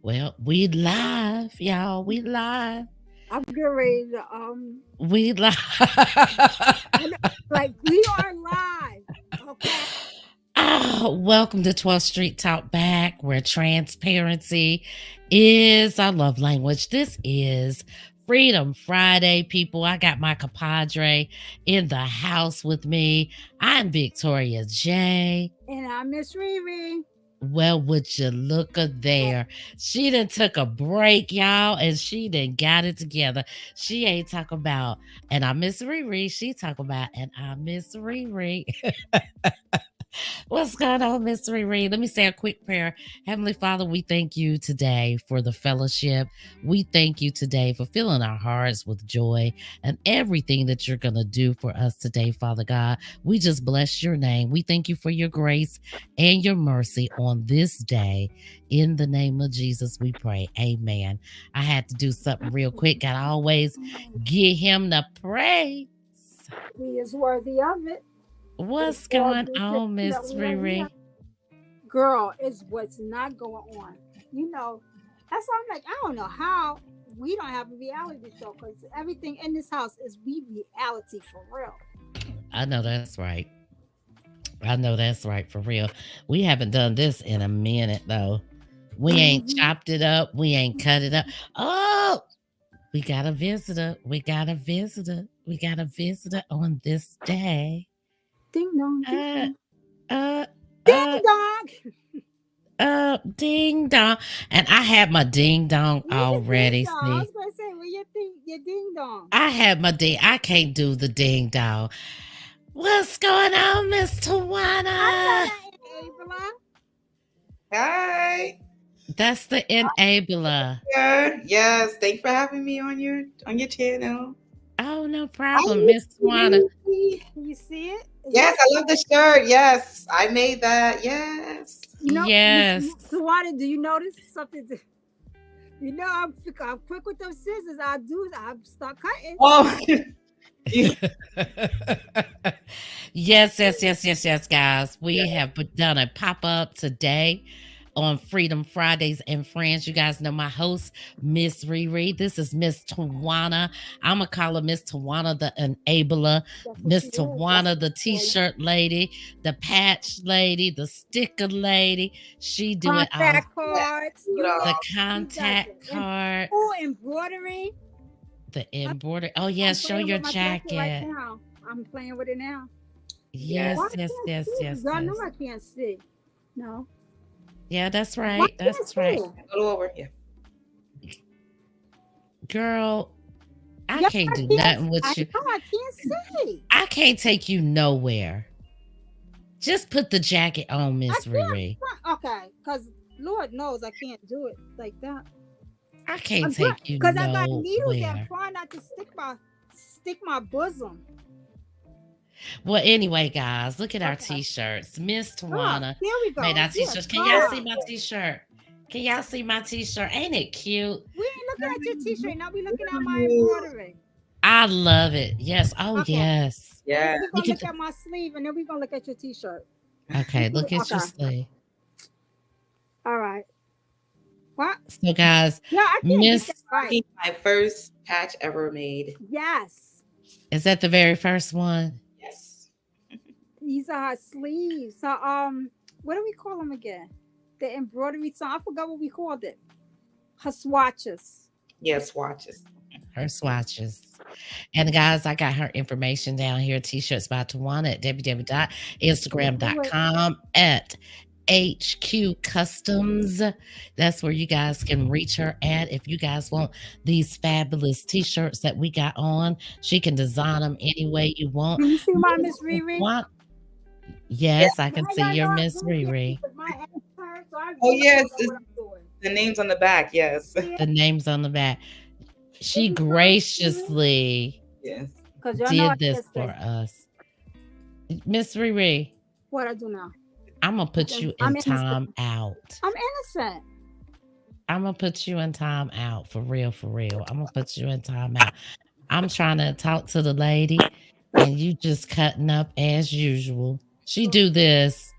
Well, we live, y'all. We live. I'm getting ready to We live. I know, like we are live. Okay. Welcome to 12th Street Talk Back, where transparency is our love language. This is Freedom Friday, people. I got my compadre in the house with me. I'm Victoria J. And I miss Riri. Well, would you look at there? She done took a break, y'all, and she done got it together. She ain't talk about, and I miss Riri. She talk about, and I miss Riri. What's going on, Miss Riri? Let me say a quick prayer. Heavenly Father, we thank you today for the fellowship. We thank you today for filling our hearts with joy and everything that you're going to do for us today, Father God. We just bless your name. We thank you for your grace and your mercy on this day. In the name of Jesus, we pray. Amen. I had to do something real quick. Got to always give him the praise. He is worthy of it. What's All going this shit, on, Miss Riri? girl, is what's not going on. That's why I'm like, I don't know how we don't have a reality show because everything in this house is reality for real. I know that's right. I know that's right for real. We haven't done this in a minute though. We ain't Mm-hmm. chopped it up. We ain't cut it up. Oh, we got a visitor. We got a visitor. We got a visitor on this day. Ding dong, ding Uh, dong, uh, ding uh, dong. ding dong. And I had my ding dong Where's your ding already. dong? I See, was gonna say, where your ding dong? I had my ding. I can't do the ding dong. What's going on, Miss I know Tawana? that enabler. Hi. That's the enabler. Yeah. Yes. Thanks for having me on your channel. Oh, no Hi, problem, Miss Tawana. Lucy. Can you see it? Is Yes, that I love the shirt. Yes, I made that. Yes. Miss Yes. Tawana? Do you notice something? I'm quick with those scissors. I start cutting. Oh, you- Yes, guys. We have done a pop up today on Freedom Fridays and Friends. You guys know my host, Miss Riri. This is Miss Tawana. I'm going to call her Miss Tawana, the enabler, That's what she Miss is. That's Tawana, what the she t is. shirt lady, the patch lady, the sticker lady. She do it all. Contact cards. you know, The She does contact it. cards, Embroidery. the embroidery. Oh, I'm yes. Show playing your with my jacket right jacket. now. I'm playing with it now. yes. Why Yes, I yes, can't yes, see? yes, Y'all know yes. I can't see. No. Yeah, that's Why right. I can't That's right. see? A little over. Yeah. Girl, I Yeah, can't I do can't. nothing I with you. know I can't see. I can't take you nowhere. Just put the jacket on, I Miss Riri. can't. Okay, because Lord knows I can't do it like that. I can't I'm good take you because I got needles that I'm nowhere. trying not to stick my bosom. Well, anyway, guys, look at our Okay. t-shirts. Miss Oh, Tawana here we made go. our Yes, t-shirts. Can y'all Yes. see God. my t-shirt? Can y'all see my t-shirt? Ain't it cute? We ain't looking at your t-shirt. Now we looking at my embroidery. I love it. Yes. Oh, Okay. yes. Yeah. We're Look gonna at look at my sleeve and then we're gonna look at your t-shirt. okay, look at your Okay. sleeve. All right. What? So, guys, No, I can't get Miss, that right. My first patch ever made. Yes. is that the very first one? Yes. These are her sleeves. So what do we call them again? The embroidery song. I forgot what we called it. Her swatches. Yes. Watches. Her swatches. And guys, I got her information down here. T-shirts by Tawana at Do it. www.instagram.com at HQ Customs. That's where you guys can reach her at. If you guys want these fabulous t-shirts that we got on, she can design them any way you want. Can you see my Miss Miss Riri? Tawana- Yeah. yes, I Now can see y'all know your I'm Miss doing it Riri. because my head hurts, so I Oh really yes. don't know what I'm doing. The names on the back. Yes. See it? The names on the back. She Is it fine, Riri? graciously Yes. Because y'all know I did this can't for see. us. Miss Riri, What I do now? I'm gonna put you I'm in innocent. time out. I'm innocent. I'm gonna put you in time out for real, for real. I'm gonna put you in time out. I'm trying to talk to the lady, and you just cutting up as usual. She do this.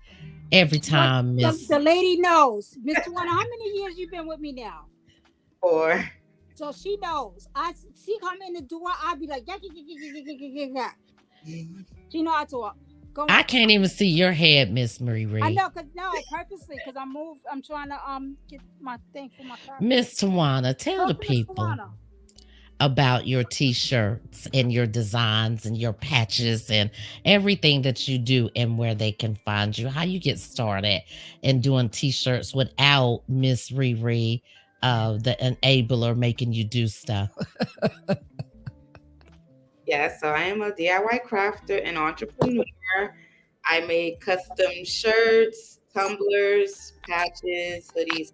every What time, the Miss. lady knows. Miss Tawana, how many years you been with me now? Or So she knows. She come in the door, I'll be like, yeah, yeah, yeah, yeah, yeah, yeah, yeah, yeah. She know how to walk. Go I ahead. can't even see your head, Miss Marie I Ree. know, cause no, purposely, cause I'm trying to get my thing for my camera. Miss Tawana, tell Talk the to Miss people Tawana. about your t-shirts and your designs and your patches and everything that you do and where they can find you, how you get started in doing t-shirts without Miss Riri, the enabler making you do stuff. yeah, so I am a DIY crafter and entrepreneur. I make custom shirts, tumblers, patches, hoodies.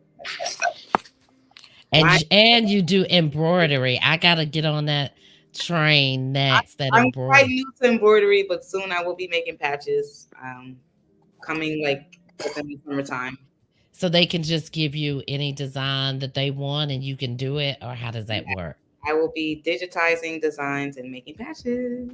and My, and you do embroidery. I gotta get on that train next, that I'm quite embroidery, new to embroidery, but soon I will be making patches. Coming like within the summertime. so they can just give you any design that they want and you can do it, or how does that Yeah, work? I will be digitizing designs and making patches.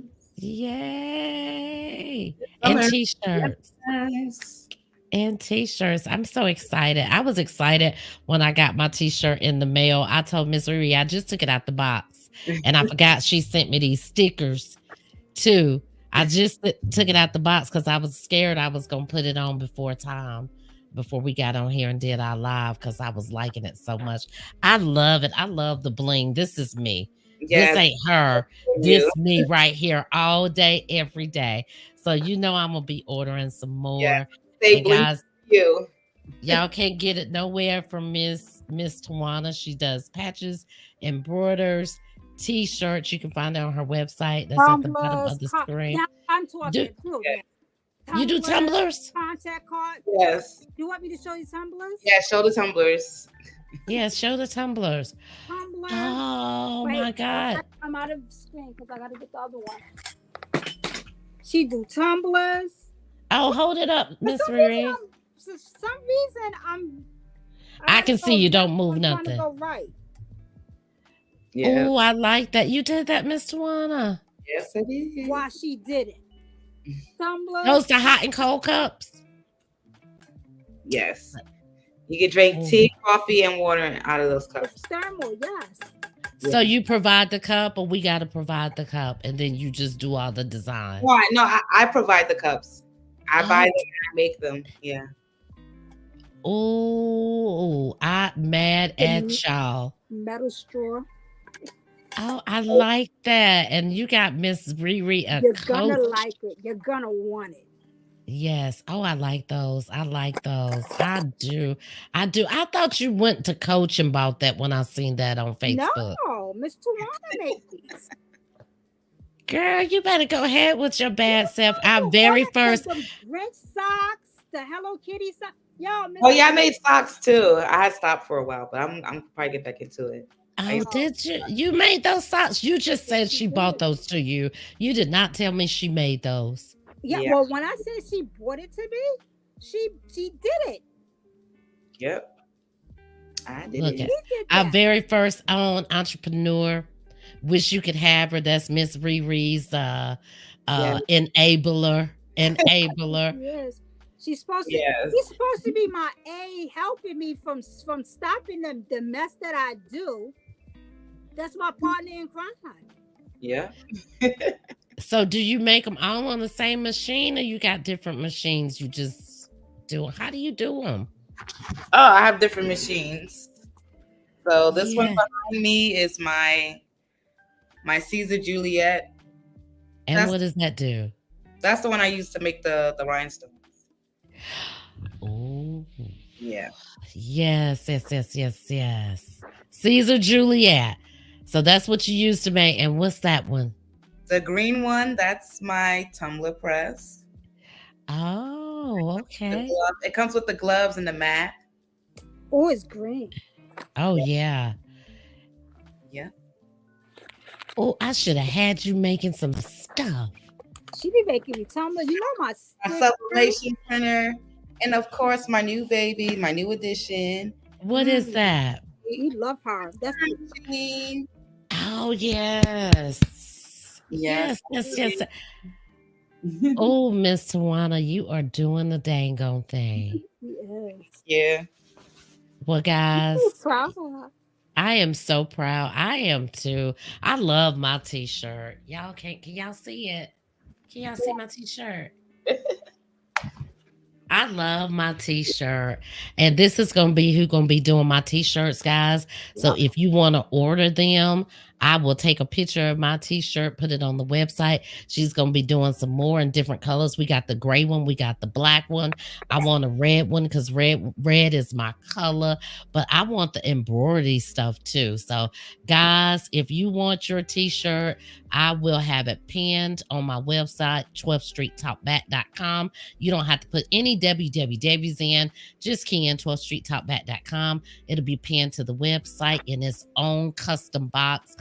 Yay. And Summer. t-shirts. Yes. And t-shirts. I'm so excited. I was excited when I got my t-shirt in the mail. I told Miss Riri I just took it out the box. And I forgot she sent me these stickers too. I just took it out the box because I was scared I was gonna put it on before time, before we got on here and did our live, because I was liking it so much. I love it. I love the bling. This is me. This Yes, ain't her. for you. This me right here all day, every day. So you know I'm gonna be ordering some Yeah. more. Stay And blinking guys, for you. y'all can't get it nowhere from Miss Tawana. She does patches, embroiders, t-shirts. You can find it on her website. That's at the bottom Tumblers, of the screen. now I'm Do talking too Yeah. now. you do Tumblers, tumblers? contact card. Yes. You want me to show you tumblers? Yeah, show the tumblers. Yeah, show the tumblers. Tumbler. Oh my Wait, God. I'm out of screen because I gotta get the other one. She do tumblers. Oh, hold it up, For Miss some reason, Riri. I I gotta can see go you left. don't move I'm trying to nothing. go right. Yeah. Oh, I like that. You did that, Miss Tawana. Yes, I did. Why she did it? Tumblers. Those the hot and cold cups. Yes. You can drink tea, coffee, and water out of those cups. It's thermal, yes. So you provide the cup, or we got to provide the cup, and then you just do all the design. Why? No, I provide the cups. I buy Oh. them and I make them. Yeah. Oh, I mad at y'all. Metal straw. Oh, I like that. And you got Miss Riri a You're coach. gonna like it. You're gonna want it. Yes. Oh, I like those. I like those. I do. I do. I thought you went to Coach and bought that when I seen that on Facebook. No, Miss Tawana made these. Girl, you better go ahead with your bad self. Our Oh, very what? first. The Grinch socks, the Hello Kitty socks. Yo, Miss Oh yeah, I made socks too. I had stopped for a while, but I'm probably get back into it. Oh, did you? You made those socks? You just said she bought those to you. You did not tell me she made those. Yeah, Yeah. well, when I said she bought it to me, she did it. Yep. I did Look it. at She did our that. very first own entrepreneur. Wish you could have her. That's Miss Riri's enabler. Enabler. Yes. She's supposed to. Yes. She's supposed to be my A, helping me from stopping the mess that I do. That's my partner in crime. Yeah. So do you make them all on the same machine, or you got different machines you just do? How do you do them? Oh, I have different machines. So this one Yeah. behind me is my Caesar Juliet. And what does that do? That's the one I use to make the rhinestones. Oh, Yeah. yes. Caesar Juliet. So that's what you use to make. And what's that one? The green one, that's my tumbler press. Oh, okay. It comes with the gloves and the mat. Oh, it's green. Oh, yeah. Yeah. Oh, I should have had you making some stuff. She be making me tumblers. You know my sublimation printer. And of course, my new baby, my new addition. What is that? We love her. That's Oh, yes. Yes. Yes. Oh, Miss Tawana, you are doing the dang on thing. Yes. Yeah. Well, Ooh, guys, proud of her. I am so proud. I am too. I love my t-shirt. Y'all can y'all see it? Can y'all see my t-shirt? I love my t-shirt. And this is gonna be who gonna be doing my t-shirts, guys. So Yep. if you want to order them, I will take a picture of my t-shirt, put it on the website. She's gonna be doing some more in different colors. We got the gray one, we got the black one. I want a red one because red is my color, but I want the embroidery stuff too. So guys, if you want your t-shirt, I will have it pinned on my website, 12thstreettalkback.com. You don't have to put any wwws in. Just key in 12thstreettalkback.com. It'll be pinned to the website in its own custom box.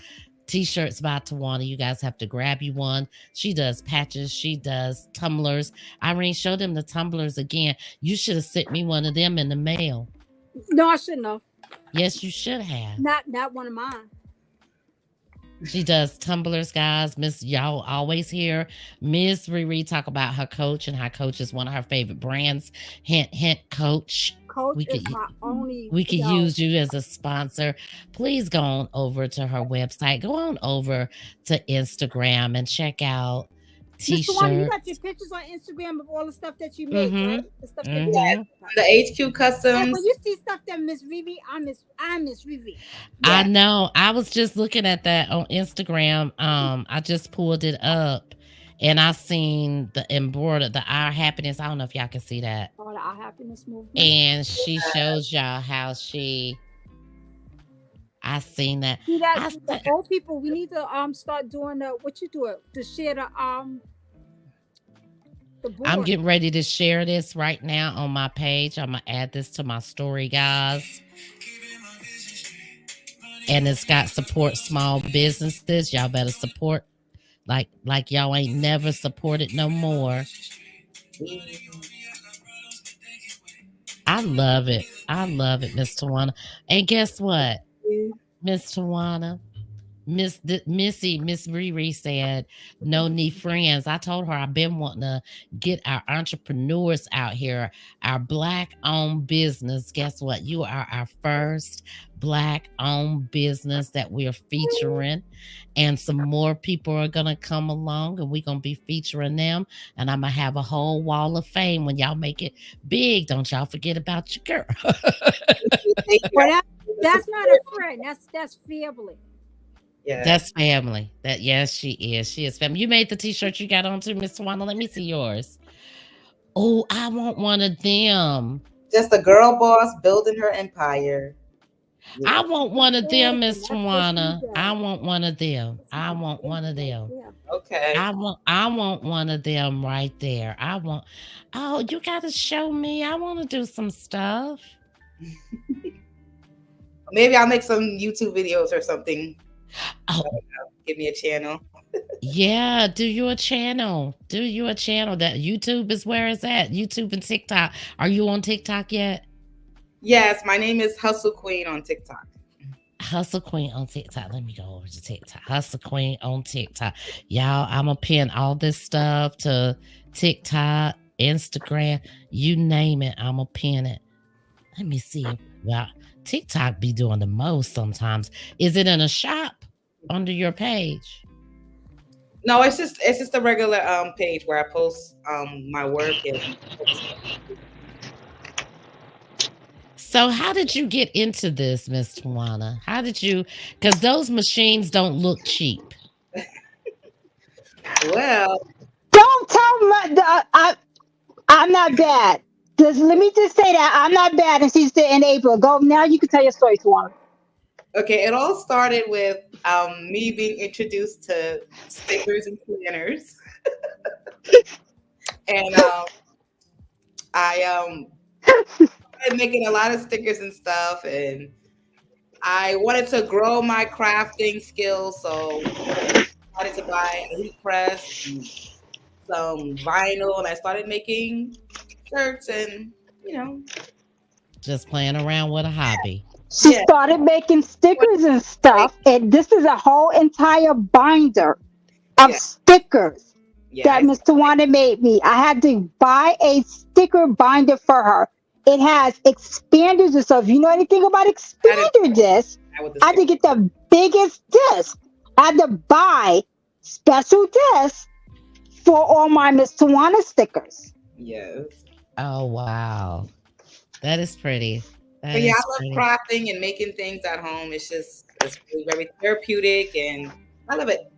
T-shirts by Tawana. You guys have to grab you one. She does patches. She does tumblers. Irene, show them the tumblers again. You should have sent me one of them in the mail. No, I shouldn't have. Yes, you should have. Not one of mine. She does tumblers, guys. Miss, y'all always hear MizReRe talk about her Coach and how Coach is one of her favorite brands. Hint, hint, Coach. Coach We is could my only we could yo. use you as a sponsor. Please go on over to her website. Go on over to Instagram and check out Mr. Wanda, you got your t-shirts. pictures on Instagram of all the stuff that you make, right? Mm-hmm. The stuff that you Yes. Mm-hmm. make. The HQ And when Customs. you see stuff that Miss Vivi, I miss Vivi. I Yeah. know. I was just looking at that on Instagram. I just pulled it up and I seen the embroidered the Our Happiness. I don't know if y'all can see that. All the Our Happiness movement. And she shows y'all how I seen that. See that I the said, old people, we need to start doing the what you do it to share the I'm board. getting ready to share this right now on my page. I'm gonna add this to my story, guys. And it's got support small businesses. Y'all better support like y'all ain't never supported no more. I love it. I love it, Miss Tawana. And guess what, Miss Tawana? Miss Riri said, "No need friends." I told her I've been wanting to get our entrepreneurs out here, our black-owned business. Guess what? You are our first black-owned business that we're featuring, and some more people are gonna come along, and we're gonna be featuring them. And I'm gonna have a whole wall of fame when y'all make it big. Don't y'all forget about your girl. Thank you. Well, that's not a friend. That's family. Yeah. That's family. That yes, she is. She is family. You made the t-shirt you got on too, Miss Tawana. Let me see yours. Oh, I want one of them. Just a girl boss building her empire. I Yeah. want one of them, And Miss that's what she Tawana. I does. want one of them. That's I my want baby one of right them. there. Okay. I want one of them right there. I want Oh, you gotta show me. I want to do some stuff. Maybe I'll make some YouTube videos or something. Oh, Give me a channel. yeah, do you a channel. Do you a channel. That YouTube is where it's at. YouTube and TikTok. Are you on TikTok yet? Yes, my name is Hustle Queen on TikTok. Hustle Queen on TikTok. Let me go over to TikTok. Hustle Queen on TikTok. Y'all, I'm going to pin all this stuff to TikTok, Instagram, you name it. I'm going to pin it. Let me see. Well, TikTok be doing the most sometimes. Is it in a shop under your page? No, it's just a regular page where I post my work and So, how did you get into this, Miss Tawana? How did you? Because those machines don't look cheap. well, Don't tell my. I'm not bad. Just let me just say that I'm not bad. And she said in April, go now. You can tell your story, Swan. okay, it all started with me being introduced to stickers and planners, and I started making a lot of stickers and stuff, and I wanted to grow my crafting skills, so I started to buy a heat press and some vinyl, and I started making shirts and Just playing around with a hobby. She yeah, started making stickers and stuff, and this is a whole entire binder of yeah. stickers. Yeah, that Miss Tawana made me. I had to buy a sticker binder for her. It has expanders. So if you know anything about I didn't expander discs, with the I had stick. to get the biggest disc. I had to buy special discs for all my Miss Tawana stickers. Yes. Oh, wow. That is pretty. That But yeah, is I love pretty. crafting and making things at home. It's really very therapeutic and I love it.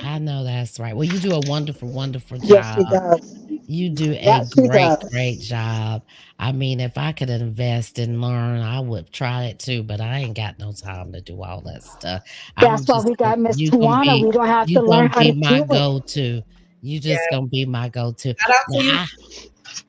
I know that's right. Well, you do a wonderful, wonderful Yes, she job. does. You do a Yes, she great, great does. job. I mean, if I could invest and learn, I would try it too, but I ain't got no time to do all that stuff. I'm That's why just we got Miss you gonna Tawana. be We don't have you to learn gonna how be to my do it. go-to. You just Yeah. gonna be my go-to. Shout out to Now you. I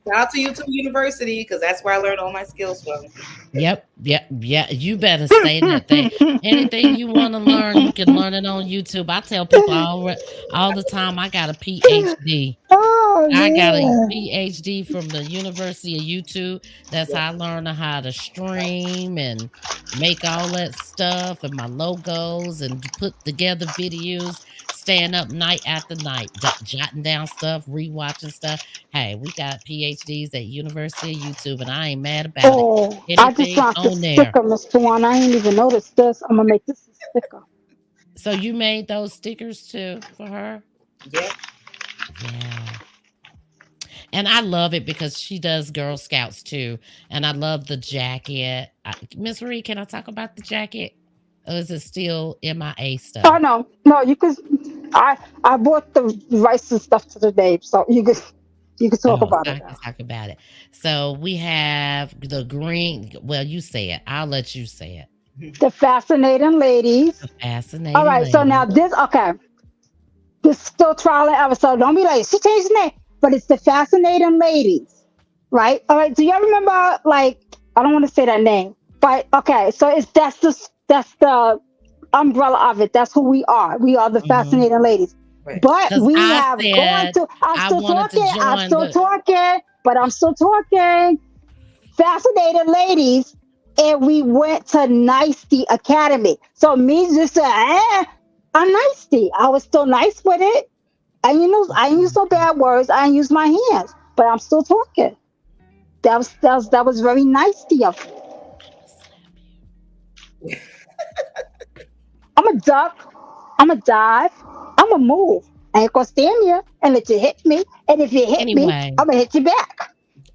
Shout out to YouTube University because that's where I learned all my skills from. Yep, yep, yeah. You better say that thing. Anything you want to learn, you can learn it on YouTube. I tell people all the time, I got a PhD. Oh I got a yeah. PhD from the University of YouTube. That's Yeah. how I learned how to stream and make all that stuff and my logos and to put together videos, staying up night after night, jotting down stuff, rewatching stuff. Hey, we got PhDs at University of YouTube, and I ain't mad about it. Oh, I just Anything found the on there. sticker, Miss Tawana. I ain't even noticed this. I'm gonna make this a sticker. So you made those stickers too for her? Yeah. Yeah. And I love it because she does Girl Scouts too. And I love the jacket. Miss Reed, can I talk about the jacket? Or is it still MIA Oh stuff? no, no, you could. I bought the rice and stuff to the babe, so you could talk Oh, about so it I can now. talk about it. So we have the green. Well, you say it. I'll let you say it. The fascinating The ladies. All fascinating right, so lady. now this okay. This is still trial and error. So don't be like she changed the name, but it's the fascinating ladies, right? All right. Do y'all remember? Like I don't want to say that name, but okay. So it's that's the umbrella of it. That's who we are. We are the Mhm. fascinating ladies. Right. But Because we I have gone said to. I'm I still wanted to talking. I'm join still the. talking. But I'm still talking. Fascinating ladies. And we went to Nicety Academy. So me just said, I'm nicety. I was still nice with it. And I ain't use no bad words. I ain't use my hands, but I'm still talking. That was very nicety of you. Slap you. I'm a duck. I'm a dive. I'm a move. I ain't gonna stand here and let you hit me. And if you hit me, Anyway, I'm gonna hit you back.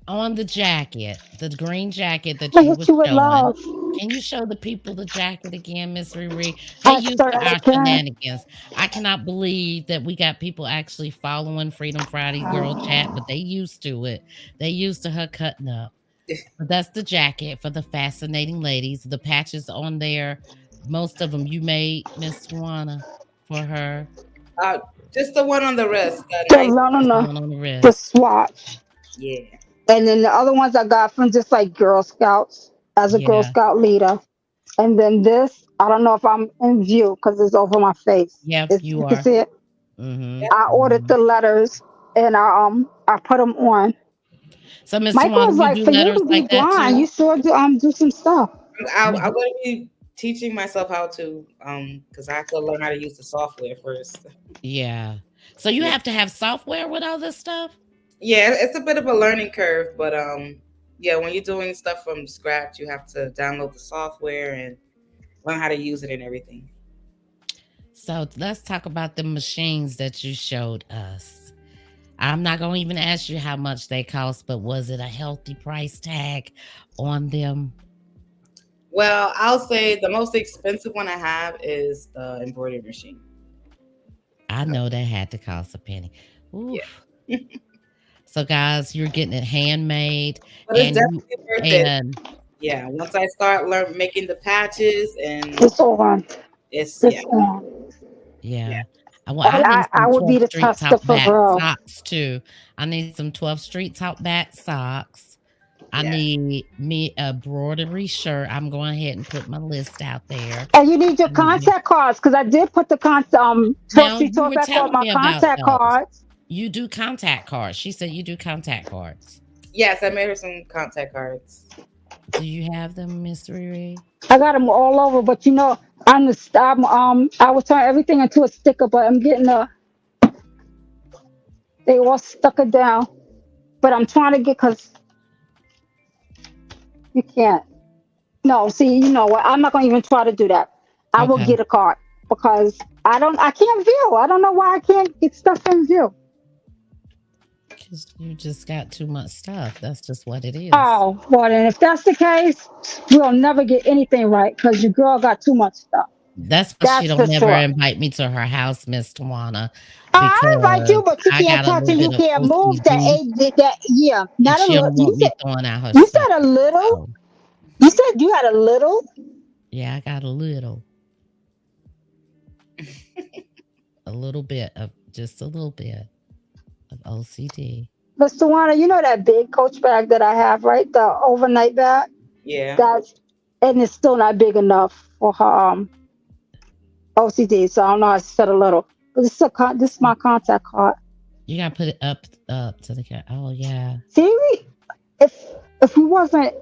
on the jacket, the green jacket that I'm gonna you hit were you with showing. love. Can you show the people the jacket again, Miss Riri? They I used to certainly our can. shenanigans. I cannot believe that we got people actually following Freedom Friday Girl Chat, but they used to it. They used to her cutting up. But that's the jacket for the fascinating ladies. The patches on there, most of them you made, Miss Tawana, for her. Uh, just the one on the wrist. The Nice. no no Just the no one on the the wrist. swatch. Yeah. And then the other ones I got from just like Girl Scouts as a Girl Yeah. Scout leader. And then this, I don't know if I'm in view because it's over my face. Yep, It's, you you can are. see it. Mhm. Yeah. I ordered Mhm. the letters and I put them on. So, Miss Michael Tawana, was you like, do "For you letters to be like that blind, too? you sure do some stuff." You I'm going to be teaching myself how to, because I have to learn how to use the software first. Yeah. So you Yeah. have to have software with all this stuff? Yeah, it's a bit of a learning curve, but yeah, when you're doing stuff from scratch, you have to download the software and learn how to use it and everything. So let's talk about the machines that you showed us. I'm not going to even ask you how much they cost, but was it a healthy price tag on them? Well, I'll say the most expensive one I have is the embroidery machine. I know that had to cost a penny. Yeah, Oof. So guys, you're getting it handmade but it's and you definitely worth it. and Yeah, once I start learn making the patches and It's on. it's yeah, It's on. yeah. yeah. Well, And I need I some would be 12th the Street top tester for back real. socks too. I need some 12th Street top back socks. I Yeah. need me a broderie shirt. I'm going ahead and put my list out there. And you need your I need me. contact cards because I did put the 12th Now Street you Tour were back on telling my me about contact those. cards. You do contact cards. She said you do contact cards. Yes, I made her some contact cards. Do you have them, Miss Riri? I got them all over, but I would turn everything into a sticker, but I'm getting a They all stuck it down. But I'm trying to get because you can't. No, see, you know what? I'm not gonna even try to do that. I will Okay. get a card because I can't view. I don't know why I can't get stuff in view. Because you just got too much stuff. That's just what it is. Oh, well then if that's the case, we'll never get anything right because your girl got too much stuff. That's why she That's don't for never sure. invite me to her house, Miss Tawana, I invite you, because but you I can't got a touch little and you bit of can't move that OCD that yeah. and Not a she little. don't want me throwing out her You stuff. said a little. So, You said you had a little. yeah, I got a little bit of just a little bit of OCD. Mr. Warner, you know that big coach bag that I have, right? The overnight bag. Yeah. That's and it's still not big enough for her OCD. So I don't know. I said a little, but this is my contact card. You gotta put it up to the cat. Oh yeah, See, if if we wasn't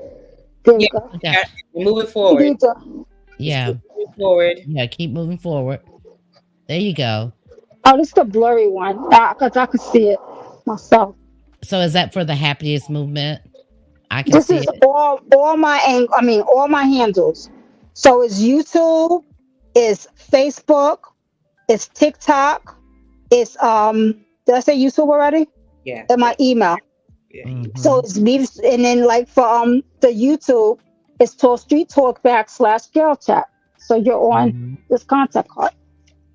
there, we Yeah. go. we got Moving We forward. need to. Just yeah keep moving forward. yeah. Keep moving forward. There you go. Oh, this is the blurry one because I could see it myself. So is that for the happiest movement? I can This see is it. all my I mean all my handles. So it's YouTube, it's Facebook, it's TikTok, it's did I say YouTube already? Yeah. And Yeah. my email. Yeah. So Hmm. it's me and then like for the YouTube, it's 12 Street Talk / Girl Chat. So you're on Hmm. this contact card.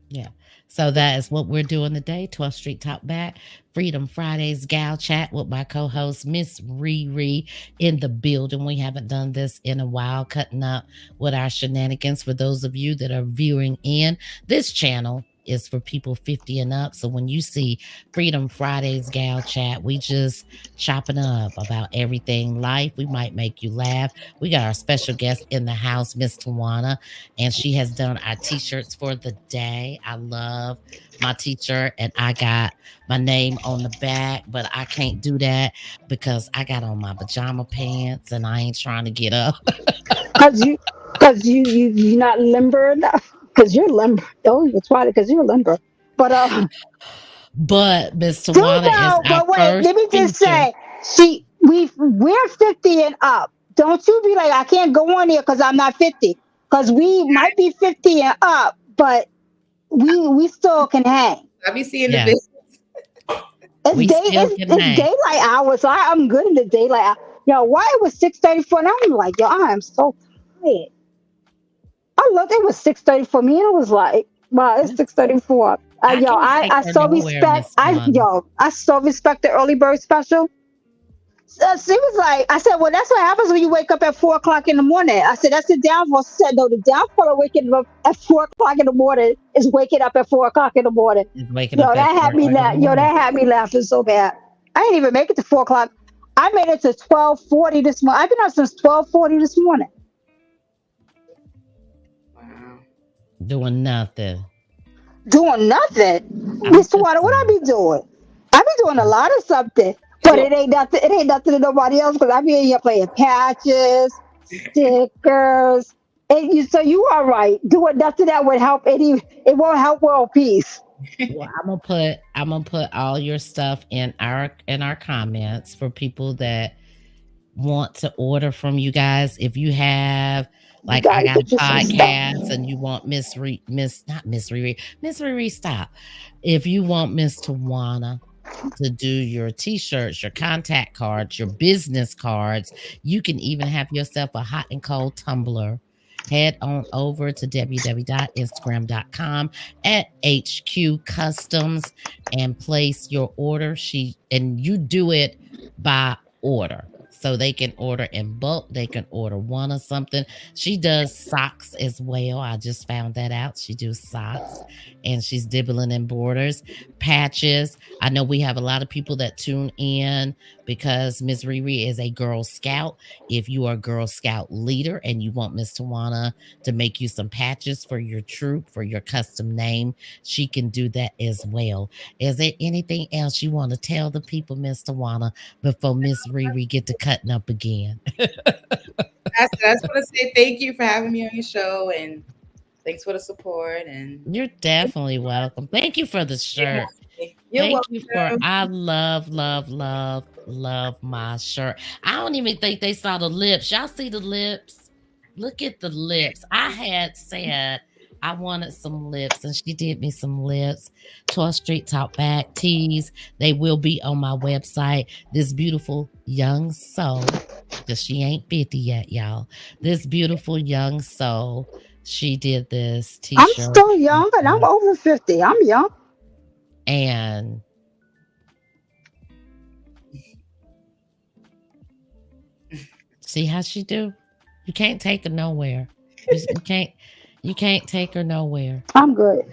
Yeah. So that is what we're doing today. 12th Street Talk Back. Freedom Fridays Gal Chat with my co-host Miss Riri in the building. We haven't done this in a while, cutting up with our shenanigans. For those of you that are viewing in, this channel is for people 50 and up. So when you see Freedom Fridays Gal Chat, we just chopping up about everything life. We might make you laugh. We got our special guest in the house, Miss Tawana, and she has done our t-shirts for the day. I love my t-shirt, and I got my name on the back, but I can't do that because I got on my pajama pants and I ain't trying to get up. Cause you you're not limber enough. Cause you're limber. Oh, that's why because you're limber. But But Miss do Tawana is know, our but wait, first let me just feature. say, we're 50 and up. Don't you be like, I can't go on here because I'm not 50. Because we might be 50 and up, but we still can hang. I be seeing the Yeah, business. we still can It's hang. daylight hours. So I'm good in the daylight. Yo, why it was 6:34 and I'm like, yo, I am so tired. I looked, it was 6:30 for me, and I was like, wow, it's That's- 6:34. I Yo, can't take I her so nowhere, respect. Miss Tawana. I so respect the early bird special. So she was like, I said, well, that's what happens when you wake up at 4 o'clock in the morning. I said, that's the downfall. She said, no, the downfall of waking up at 4 o'clock in the morning is waking up at 4 o'clock in the morning. Is waking Yo, up at that had 4 me o'clock in the laugh. Yo, morning. that had me laughing so bad. I didn't even make it to 4 o'clock. I made it to 12:40 this morning. I've been up since 12:40 this morning. Wow. Doing nothing. Doing nothing. I'm Mr. just Water, what I saying. be doing? I be doing a lot of something, but Well, it ain't nothing to nobody else because I be in here playing patches, stickers. And you, so you are right. Doing nothing that would help any. It won't help world peace. Well, I'm gonna put all your stuff in our comments for people that want to order from you guys. If you have, You like, I gotta got a get you some stuff. podcast and you want Miss not Miss Riri, Miss Riri, stop. If you want Miss Tawana to do your t-shirts, your contact cards, your business cards, you can even have yourself a hot and cold tumbler. Head on over to www.instagram.com at HQ Customs and place your order. And you do it by order. So they can order in bulk, they can order one or something. She does socks as well. I just found that out. She does socks and she's dibbling in borders, patches. I know we have a lot of people that tune in because Miss Riri is a Girl Scout. If you are a Girl Scout leader and you want Miss Tawana to make you some patches for your troop, for your custom name, she can do that as well. Is there anything else you want to tell the people, Miss Tawana, before Miss Riri get to cutting up again? I just want to say thank you for having me on your show, and Thanks for the support and You're definitely welcome. Thank you for the shirt. you're Thank you for welcome. I love, love, love, love my shirt. I don't even think they saw the lips. Y'all see the lips? Look at the lips. I had said I wanted some lips, and she did me some lips. 12th Street Talk Back tees. They will be on my website. This beautiful young soul, because she ain't 50 yet, y'all. This beautiful young soul, she did this I'm t-shirt. still young and I'm over 50. I'm young. And see how she do? You can't take her nowhere. You can't. You can't take her nowhere. I'm good.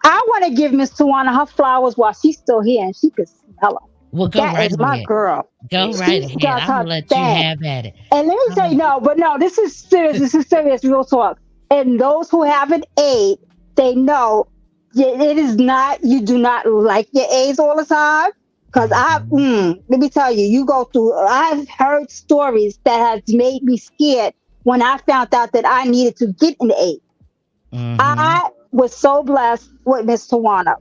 I want to give Miss Tawana her flowers while she's still here and she could smell them. Well, go That right is my ahead. girl. Go right She ahead. does I'm gonna her let you thing. have at it. And let me I'm say, gonna, no, but no, this is serious. This is serious, real talk. And those who have an aide, they know it is not, you do not like your aides all the time. Because mhm, let me tell you, you go through, I've heard stories that has made me scared when I found out that I needed to get an aide. mhm, I was so blessed with Miss Tawana.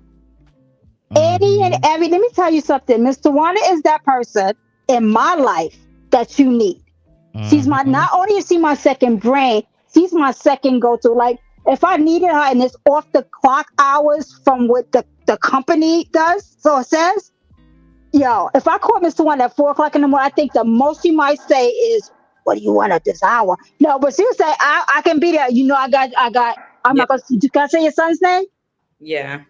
Any and mhm, every, let me tell you something. Miss Tawana is that person in my life that you need. She's my, mhm, not only is she my second brain, she's my second go to. Like, if I needed her and it's off the clock hours from what the company does, so it says, yo, if I call Mr. One at 4 o'clock in the morning, I think the most she might say is, "What do you want at this hour?" No, but she'll say, I can be there. You know, I'm Yeah, not gonna, can I say your son's name? yeah.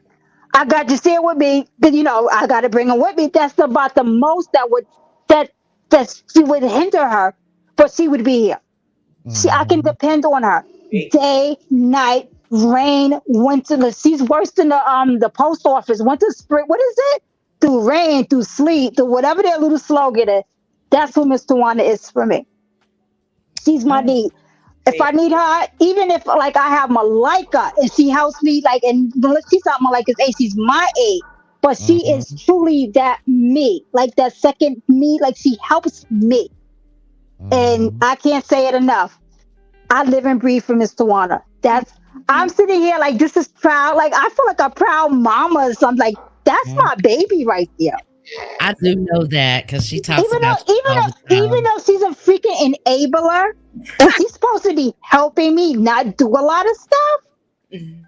I got to stay with me, but you know, I got to bring him with me. That's about the most that that she would hinder her, but she would be here. I can mhm. depend on her Great. day, night, rain, winter. She's worse than the post office. Winter, spring. What is it? Through rain, through sleet, through whatever their little slogan is. That's who Miss Tawana is for me. She's my Oh, need. If I Great. need her, even if like I have Malika and she helps me, like, and she's not Malika's age, she's my age, but she is mhm, truly that me, like that second me, like she helps me, and mhm. I can't say it enough. I live and breathe for Miss Tawana. That's I'm sitting here like this is proud. Like I feel like a proud mama or something. Like that's Mhm. my baby right there. I do know that because she talks Even about though, you all the even time. though she's a freaking enabler, and she's supposed to be helping me not do a lot of stuff, Mhm.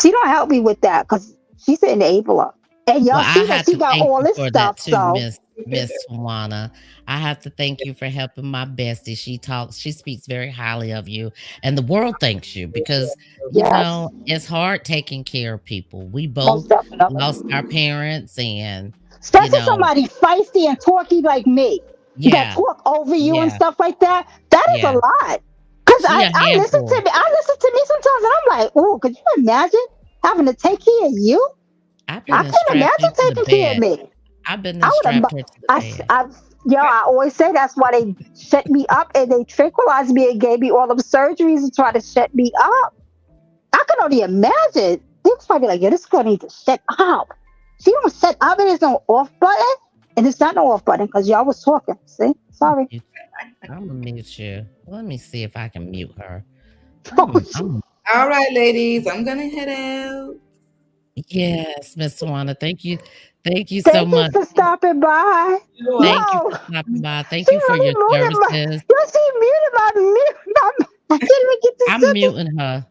she don't help me with that because she's an enabler. And y'all Well, I see that have she to got thank all you this for that stuff. too, So Miss Tawana. I have to thank you for helping my bestie. She speaks very highly of you, and the world thanks you because yes, it's hard taking care of people. We most both lost definitely. our parents, and you Especially know, somebody feisty and talky like me that yeah, talk over you and yeah, stuff like that. That is a yeah. lot. Cause She a I listen to handful. me. I listen to me sometimes and I'm like, oh, could you imagine having to take care of you? I've been I and can't strapped imagine you to the taking care of bed. me. I've been I and would have. strapped her to the bed. I always say that's why they shut me up and they tranquilized me and gave me all them surgeries to try to shut me up. I can only imagine. They was probably like, yeah, this girl needs to shut up. She don't shut up and there's no off button. And it's not no off button because y'all was talking. See? Sorry. I'm gonna mute you. Let me see if I can mute her. Oh, I'm All right, ladies, I'm gonna head out. Yes, Miss Swana. Thank you so thank you much. for stopping by. You're Thank you welcome. Yo, for stopping by. Thank she you for really your muted my, services. yo, she muted I can't even get this I'm sentence. muting her.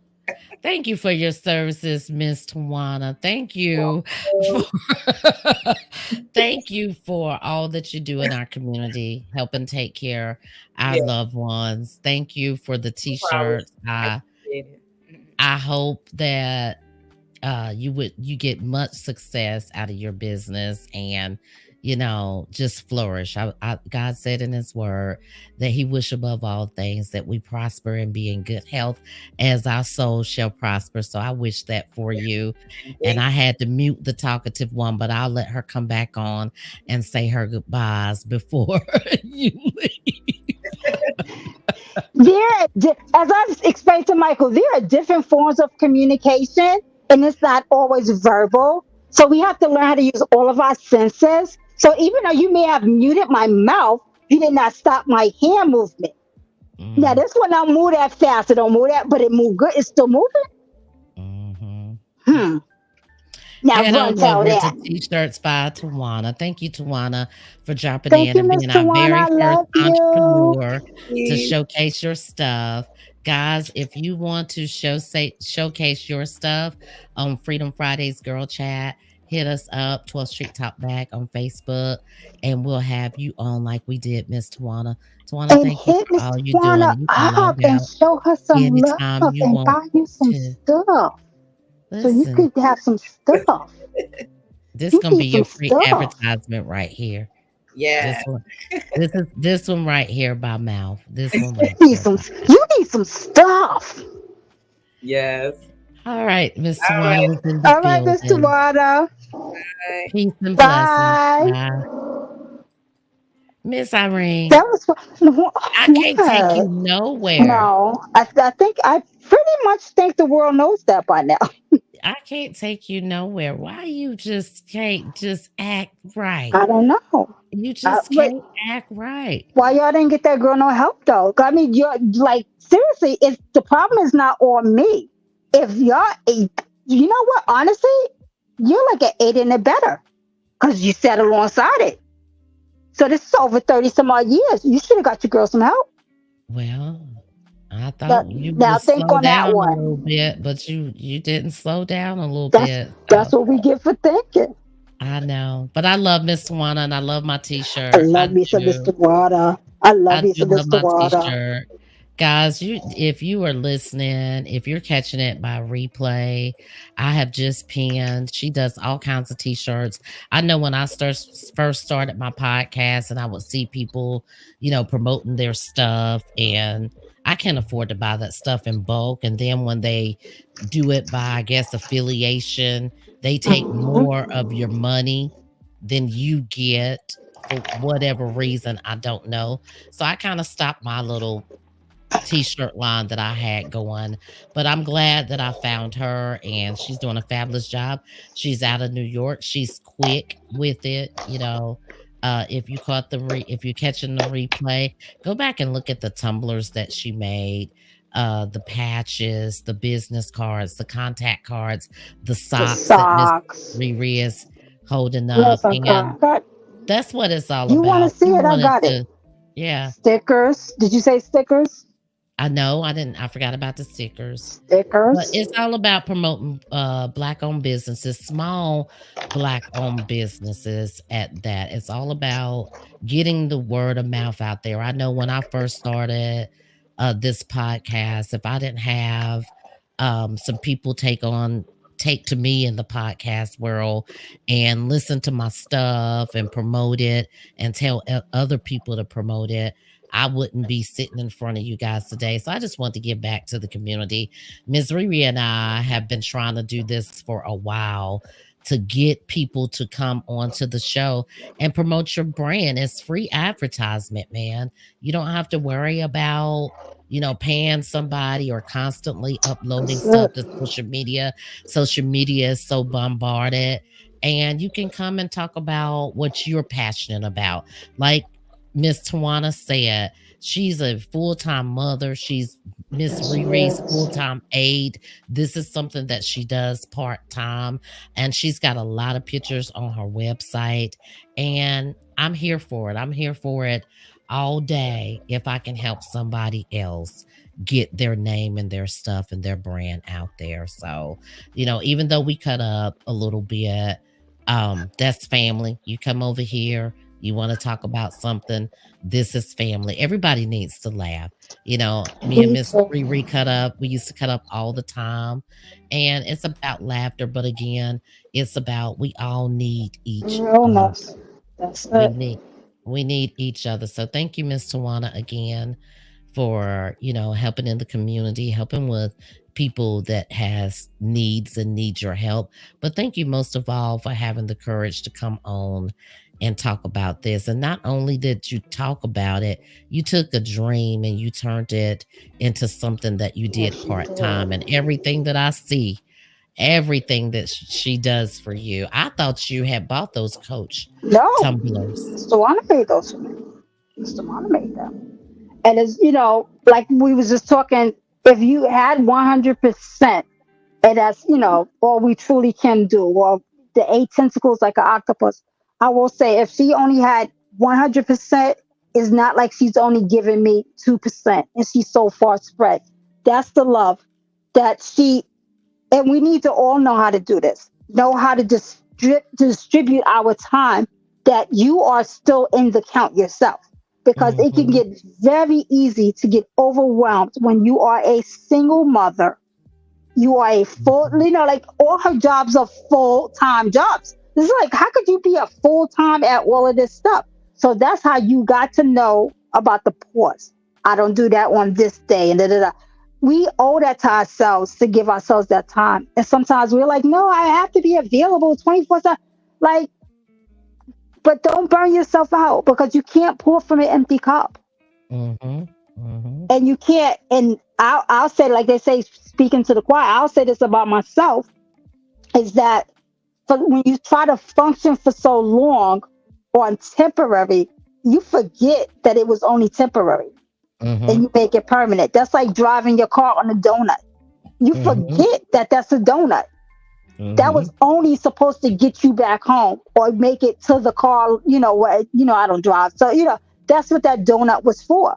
Thank you for your services, Miss Tawana. Thank you for Welcome. thank you for all that you do in our community, helping take care our Yeah, loved ones. Thank you for the no problem. t-shirts. I I appreciate it. I hope that you get much success out of your business and just flourish. God said in his word that he wish above all things that we prosper and be in good health as our soul shall prosper. So I wish that for you. And Thank I had to mute the talkative one, but I'll let her come back on and say her goodbyes before you leave. As I've explained to Michael, there are different forms of communication, and it's not always verbal. So we have to learn how to use all of our senses. So even though you may have muted my mouth, you did not stop my hand movement. Now Mm, this one don't move that fast. It don't move that, but it move good. It's still moving. Hmm. Now Head run on tell over to that. T-shirts by Tawana. Thank you, Tawana, for dropping Thank in you, and Miss being our Tawana. very I first love you. entrepreneur to showcase your stuff. Guys, if you want to showcase your stuff on Freedom Fridays Girl Chat, hit us up, 12th Street Talk Back on Facebook, and we'll have you on like we did, Miss Tawana. Tawana, And thank you hit for Miss all you're doing. Tawana And you can up log and out show her some anytime love you and want buy you some to. stuff. So you Listen, could have some stuff. this You gonna need be your some free stuff. advertisement right here. Yeah. This one. This one right here by mouth. This one You right need here some. by. You need some stuff. Yes. All right, Miss All Tawana right. was in the All right, Miss building. Tawana. Bye. Peace and blessings. Bye. Bye. Miss Irene, That was I can't take you what? nowhere. No, I think I pretty much think the world knows that by now. I can't take you nowhere. Why you just can't just act right? I don't know. You just But can't act right. why y'all didn't get that girl no help though? I mean, you're like seriously. It's the problem is not on me. If y'all, you know what? Honestly, you're like an eight in it better because you sat alongside it. So this is over 30 some odd years. You should have got your girl some help. Well, I But thought you now would think slow on that down a one. little bit, but you didn't slow down a little That's bit. that's So what we get for thinking. I know, but I love Miss Tawana and I love my I T-shirt. I love me some do. Mr. Water. I love I me do some love Mr. my Water. T-shirt. Guys, you if you are listening, if you're catching it by replay, I have just pinned. She does all kinds of T-shirts. I know when I first started my podcast and I would see people, promoting their stuff, and I can't afford to buy that stuff in bulk. And then when they do it by, I guess, affiliation, they take Mhm. more of your money than you get for whatever reason. I don't know. So I kind of stopped my little T-shirt line that I had going, but I'm glad that I found her and she's doing a fabulous job. She's out of New York. She's quick with it. If you caught if you're catching the replay, go back and look at the tumblers that she made, the patches, the business cards, the contact cards, the The socks that Miss socks. Riri is holding up, Yes, I and got. that's what it's all You want to about. see We it? I wanted got it. to, yeah. Stickers. Did you say stickers? I know I didn't. I forgot about the stickers. But Stickers. it's all about promoting black-owned businesses, small black-owned businesses at that. It's all about getting the word of mouth out there. I know when I first started this podcast, if I didn't have some people take to me in the podcast world and listen to my stuff and promote it and tell other people to promote it, I wouldn't be sitting in front of you guys today. So I just want to give back to the community. MizReRe and I have been trying to do this for a while to get people to come onto the show and promote your brand. It's free advertisement, man. You don't have to worry about paying somebody or constantly uploading That's stuff it. to social media. Social media is so bombarded. And you can come and talk about what you're passionate about. Like Miss Tawana said, she's a full-time mother. She's Miss Riri's Yes. full-time aide. This is something that she does part-time, and she's got a lot of pictures on her website. And I'm here for it. I'm here for it all day if I can help somebody else get their name and their stuff and their brand out there. So, even though we cut up a little bit, that's family. You come over here, you want to talk about something, this is family. Everybody needs to laugh. Me and Me Miss too. Riri cut up. We used to cut up all the time. And it's about laughter. But again, it's about we all need each other. Realness. That's We it. need we need each other. So thank you, Miss Tawana, again for helping in the community, helping with people that has needs and need your help. But thank you most of all for having the courage to come on and talk about this. And not only did you talk about it, you took a dream and you turned it into something that you did Yes, you part time. And did. everything that I see, everything that she does for you, I thought you had bought those Coach No, tumblers. Mr. Wanda made those for me. Mr. Wanda made them. And like we was just talking, if you had 100% And that's, all we truly can do. Well, the 8 tentacles like an octopus. I will say, if she only had 100%, it's not like she's only giving me 2% and she's so far spread. That's the love that and we need to all know how to do this, know how to distribute our time, that you are still in the count yourself. Because it can Mm-hmm. get very easy to get overwhelmed when you are a single mother. You are a full, Mm-hmm. like all her jobs are full-time jobs. It's like, how could you be a full-time at all of this stuff? So that's how you got to know about the pause. I don't do that on this day, and da da da. We owe that to ourselves, to give ourselves that time. And sometimes we're like, no, I have to be available 24/7. Like, but don't burn yourself out, because you can't pour from an empty cup. Mm-hmm. Mm-hmm. And you can't, and I'll say, like they say, speaking to the choir, I'll say this about myself, is that when you try to function for so long on temporary, you forget that it was only temporary, and Mm-hmm. you make it permanent. That's like driving your car on a donut. You Mm-hmm. forget that that's a donut. That Mm-hmm. was only supposed to get you back home or make it to the car, where, I don't drive. So, that's what that donut was for.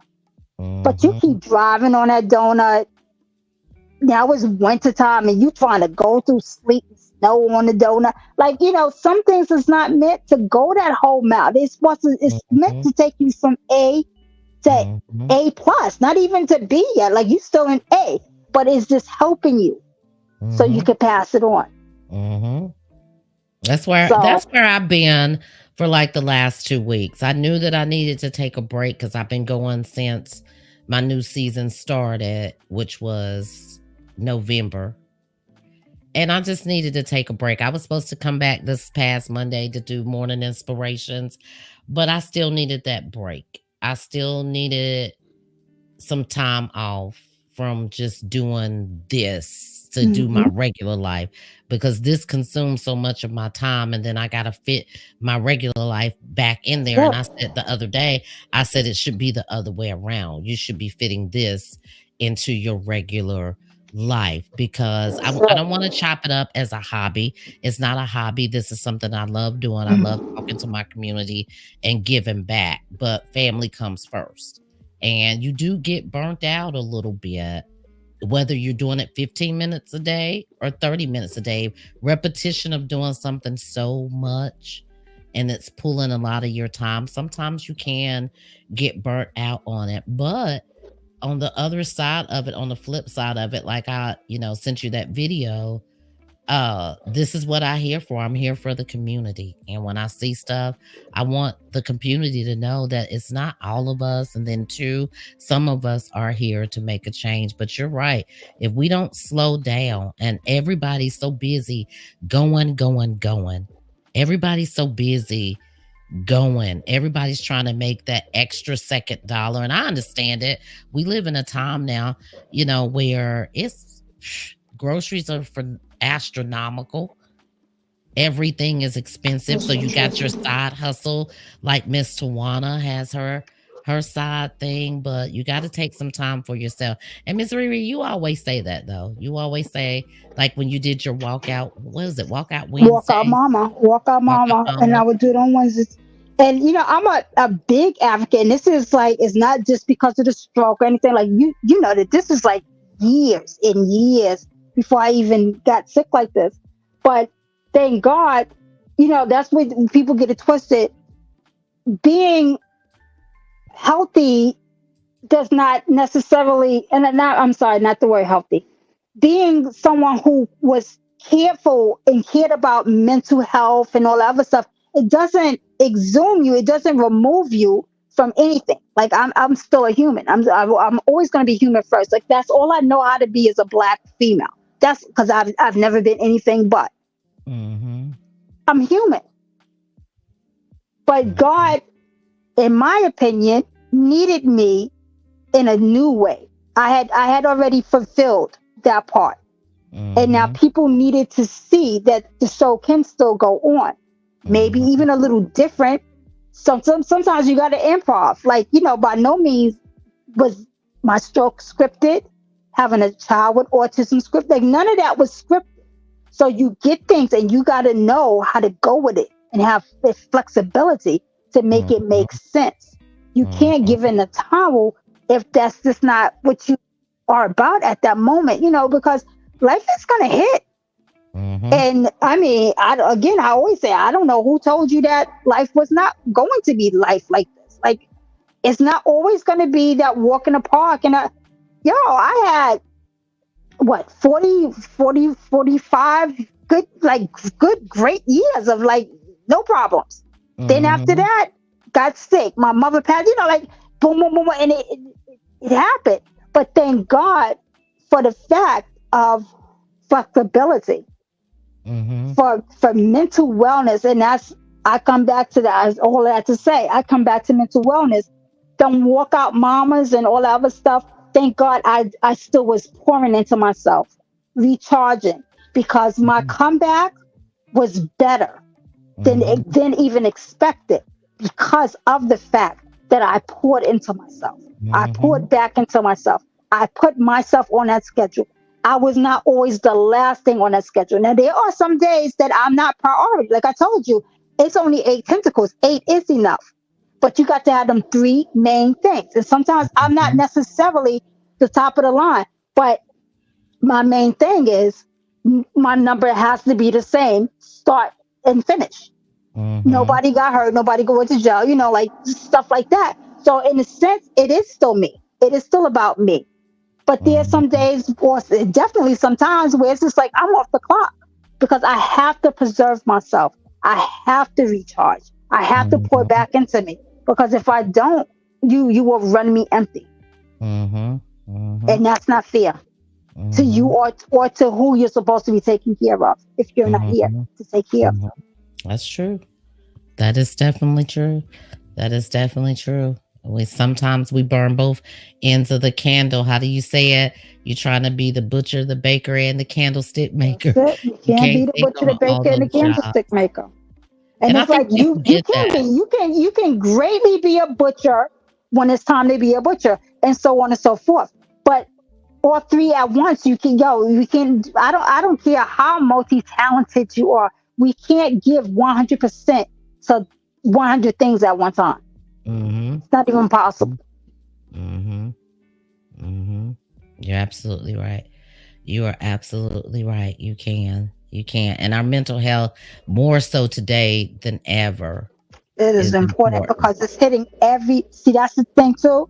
But you Mm-hmm. keep driving on that donut. Now it's winter time and you trying to go through sleet and snow on the donut. Like, some things is not meant to go that whole mile. It's meant Mm-hmm. to take you from A to Mm-hmm. A plus, not even to B yet. Like, you still in A, but it's just helping you so you Mm-hmm. can pass it on. Mm-hmm. That's where So, I've been for like the last 2 weeks. I knew that I needed to take a break because I've been going since my new season started, which was November. And I just needed to take a break. I was supposed to come back this past Monday to do morning inspirations, but I still needed that break. I still needed some time off from just doing this to do my mhm, regular life, because this consumes so much of my time, and then I got to fit my regular life back in there. And yep, I said the other day, I said it should be the other way around. You should be fitting this into your regular life, because that's I it. don't want to chop it up as a hobby. It's not a hobby. This is something I love doing. I love Mhm. talking to my community and giving back, but family comes first, and you do get burnt out a little bit, whether you're doing it 15 minutes a day or 30 minutes a day. Repetition of doing something so much, and it's pulling a lot of your time, sometimes you can get burnt out on it. But on the other side of it, on the flip side of it, like I sent you that video, this is what I here for. I'm here for the community. And when I see stuff, I want the community to know that it's not all of us. And then two, some of us are here to make a change. But you're right. If we don't slow down, and everybody's so busy going, going, going, everybody's so busy going. Everybody's trying to make that extra second dollar. And I understand it. We live in a time now, where it's groceries are for astronomical. Everything is expensive. So you got your side hustle, like Miss Tawana has her side thing, but you got to take some time for yourself. And Miss Riri, you always say that though. You always say, like when you did your walkout, what is it? Walkout Wednesdays, Walk out walkout mama, and I mama. would do it on Wednesdays. And I'm a big advocate, and this is like, it's not just because of the stroke or anything. Like, you know that this is like years and years before I even got sick like this. But thank God, that's when people get it twisted. Being healthy does not necessarily, and not, I'm sorry, not the word healthy. Being someone who was careful and cared about mental health and all that other stuff, it doesn't exhume you. It doesn't remove you from anything. Like, I'm still a human. I'm always going to be human first. Like, that's all I know how to be as a Black female. That's because I've never been anything but. Mm-hmm. I'm human. But Mm-hmm. God, in my opinion, needed me in a new way. I had already fulfilled that part. And now Mm-hmm. people needed to see that the show can still go on. Maybe Mm-hmm. even a little different. Sometimes you got to improv. Like, by no means was my stroke scripted. having a child with autism script. Like none of that was scripted. So you get things and you got to know how to go with it and have the flexibility to make it Mhm. make sense. You can't Mhm. give in the towel if that's just not what you are about at that moment, because life is going to hit. Mhm. And I mean, I always say, I don't know who told you that life was not going to be life like this. Like, it's not always going to be that walk in the park. And I had what 40, 45 good, like good, great years of like no problems. Then after Mhm. that, got sick. My mother passed, like boom, boom, boom, and it happened. But thank God for the fact of flexibility Mhm. for mental wellness. And that's, I come back to that. That's all that to say. I come back to mental wellness. Don't walk out mamas and all that other stuff. Thank God I still was pouring into myself, recharging, because my Mhm. comeback was better Mhm. than even expected, because of the fact that I poured into myself. I poured Mhm. back into myself. I put myself on that schedule. I was not always the last thing on that schedule. Now there are some days that I'm not priority. Like I told you, it's only 8 tentacles. 8 is enough. But you got to have them three main things. And sometimes I'm not Mhm. necessarily the top of the line, but my main thing is my number has to be the same start and finish. Mhm. Nobody got hurt, nobody going to jail, like stuff like that. So in a sense, it is still me. It is still about me. But there's some Mhm. days, or definitely sometimes, where it's just like I'm off the clock because I have to preserve myself. I have to recharge. I have to pour Mhm. back into me, because if I don't, you will run me empty, Mhm. Mhm. and that's not fair to you, Mhm. or to who you're supposed to be taking care of if you're not here Mhm. to take care of. Mhm. That's true. That is definitely true. That is definitely true. We burn both ends of the candle. How do you say it? You're trying to be the butcher, the baker, and the candlestick That's maker. it. You You can't can't be the take butcher, the on all baker, and the those jobs. candlestick maker. And And I it's think like we you forget can be, that. you can greatly be a butcher when it's time to be a butcher, and so on and so forth. But all three at once, you can go. You can. I don't care how multi-talented you are. We can't give 100% to 100 things at one time. Mhm. It's not even possible. Mhm. Mhm. You're absolutely right. You are absolutely right. You can. You can. And our mental health, more so today than ever, It is is important important. because it's hitting every. See, that's the thing too.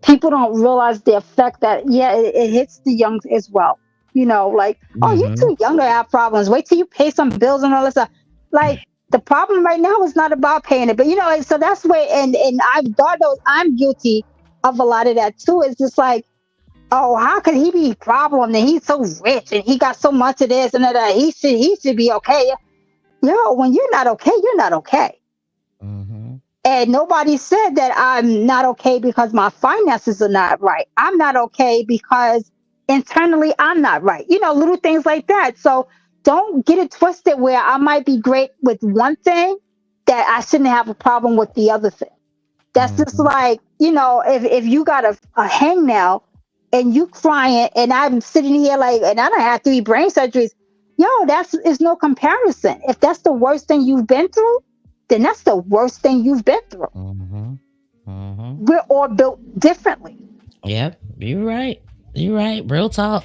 People don't realize the effect that, yeah, it hits the young as well. Like, oh, you're Mhm. too young to have problems. Wait till you pay some bills and all this stuff. Like, the problem right now is not about paying it, but so that's where, and I've God knows I'm guilty of a lot of that too. It's just like, oh, how could he be a problem? And he's so rich and he got so much of this and that. He should be okay. When you're not okay, you're not okay. Mhm. And nobody said that I'm not okay because my finances are not right. I'm not okay because internally I'm not right. Little things like that. So don't get it twisted where I might be great with one thing that I shouldn't have a problem with the other thing. That's just Mhm. like, if you got a hangnail and you crying and I'm sitting here like, and I don't have 3 brain surgeries. That's is no comparison. If that's the worst thing you've been through, then that's the worst thing you've been through. Mhm. Mhm. We're all built differently. Yep. You're right. You're right. Real talk.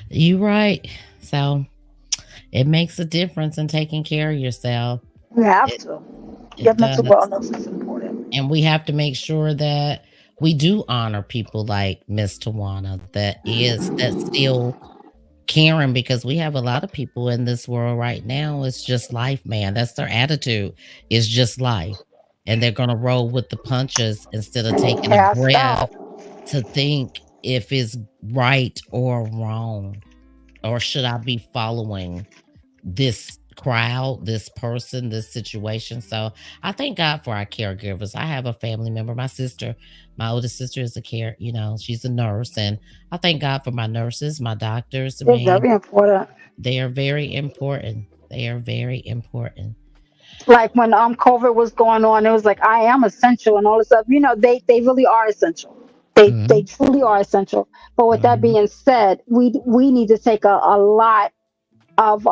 You're right. So it makes a difference in taking care of yourself. You have It to. Your it mental does. wellness is important. And we have to make sure that we do honor people like Miss Tawana that still caring, because we have a lot of people in this world right now. It's just life, man. That's their attitude. It's just life. And they're gonna roll with the punches instead of taking a Cast breath out. to think if it's right or wrong. Or should I be following this crowd, this person, this situation? So I thank God for our caregivers. I have a family member, my sister, my oldest sister is a she's a nurse. And I thank God for my nurses, my doctors. I It's mean, very important. they are very important. They are very important. Like when COVID was going on, it was like I am essential and all this stuff. They really are essential. They Mhm. truly are essential. But with that Mhm. being said, we need to take a lot of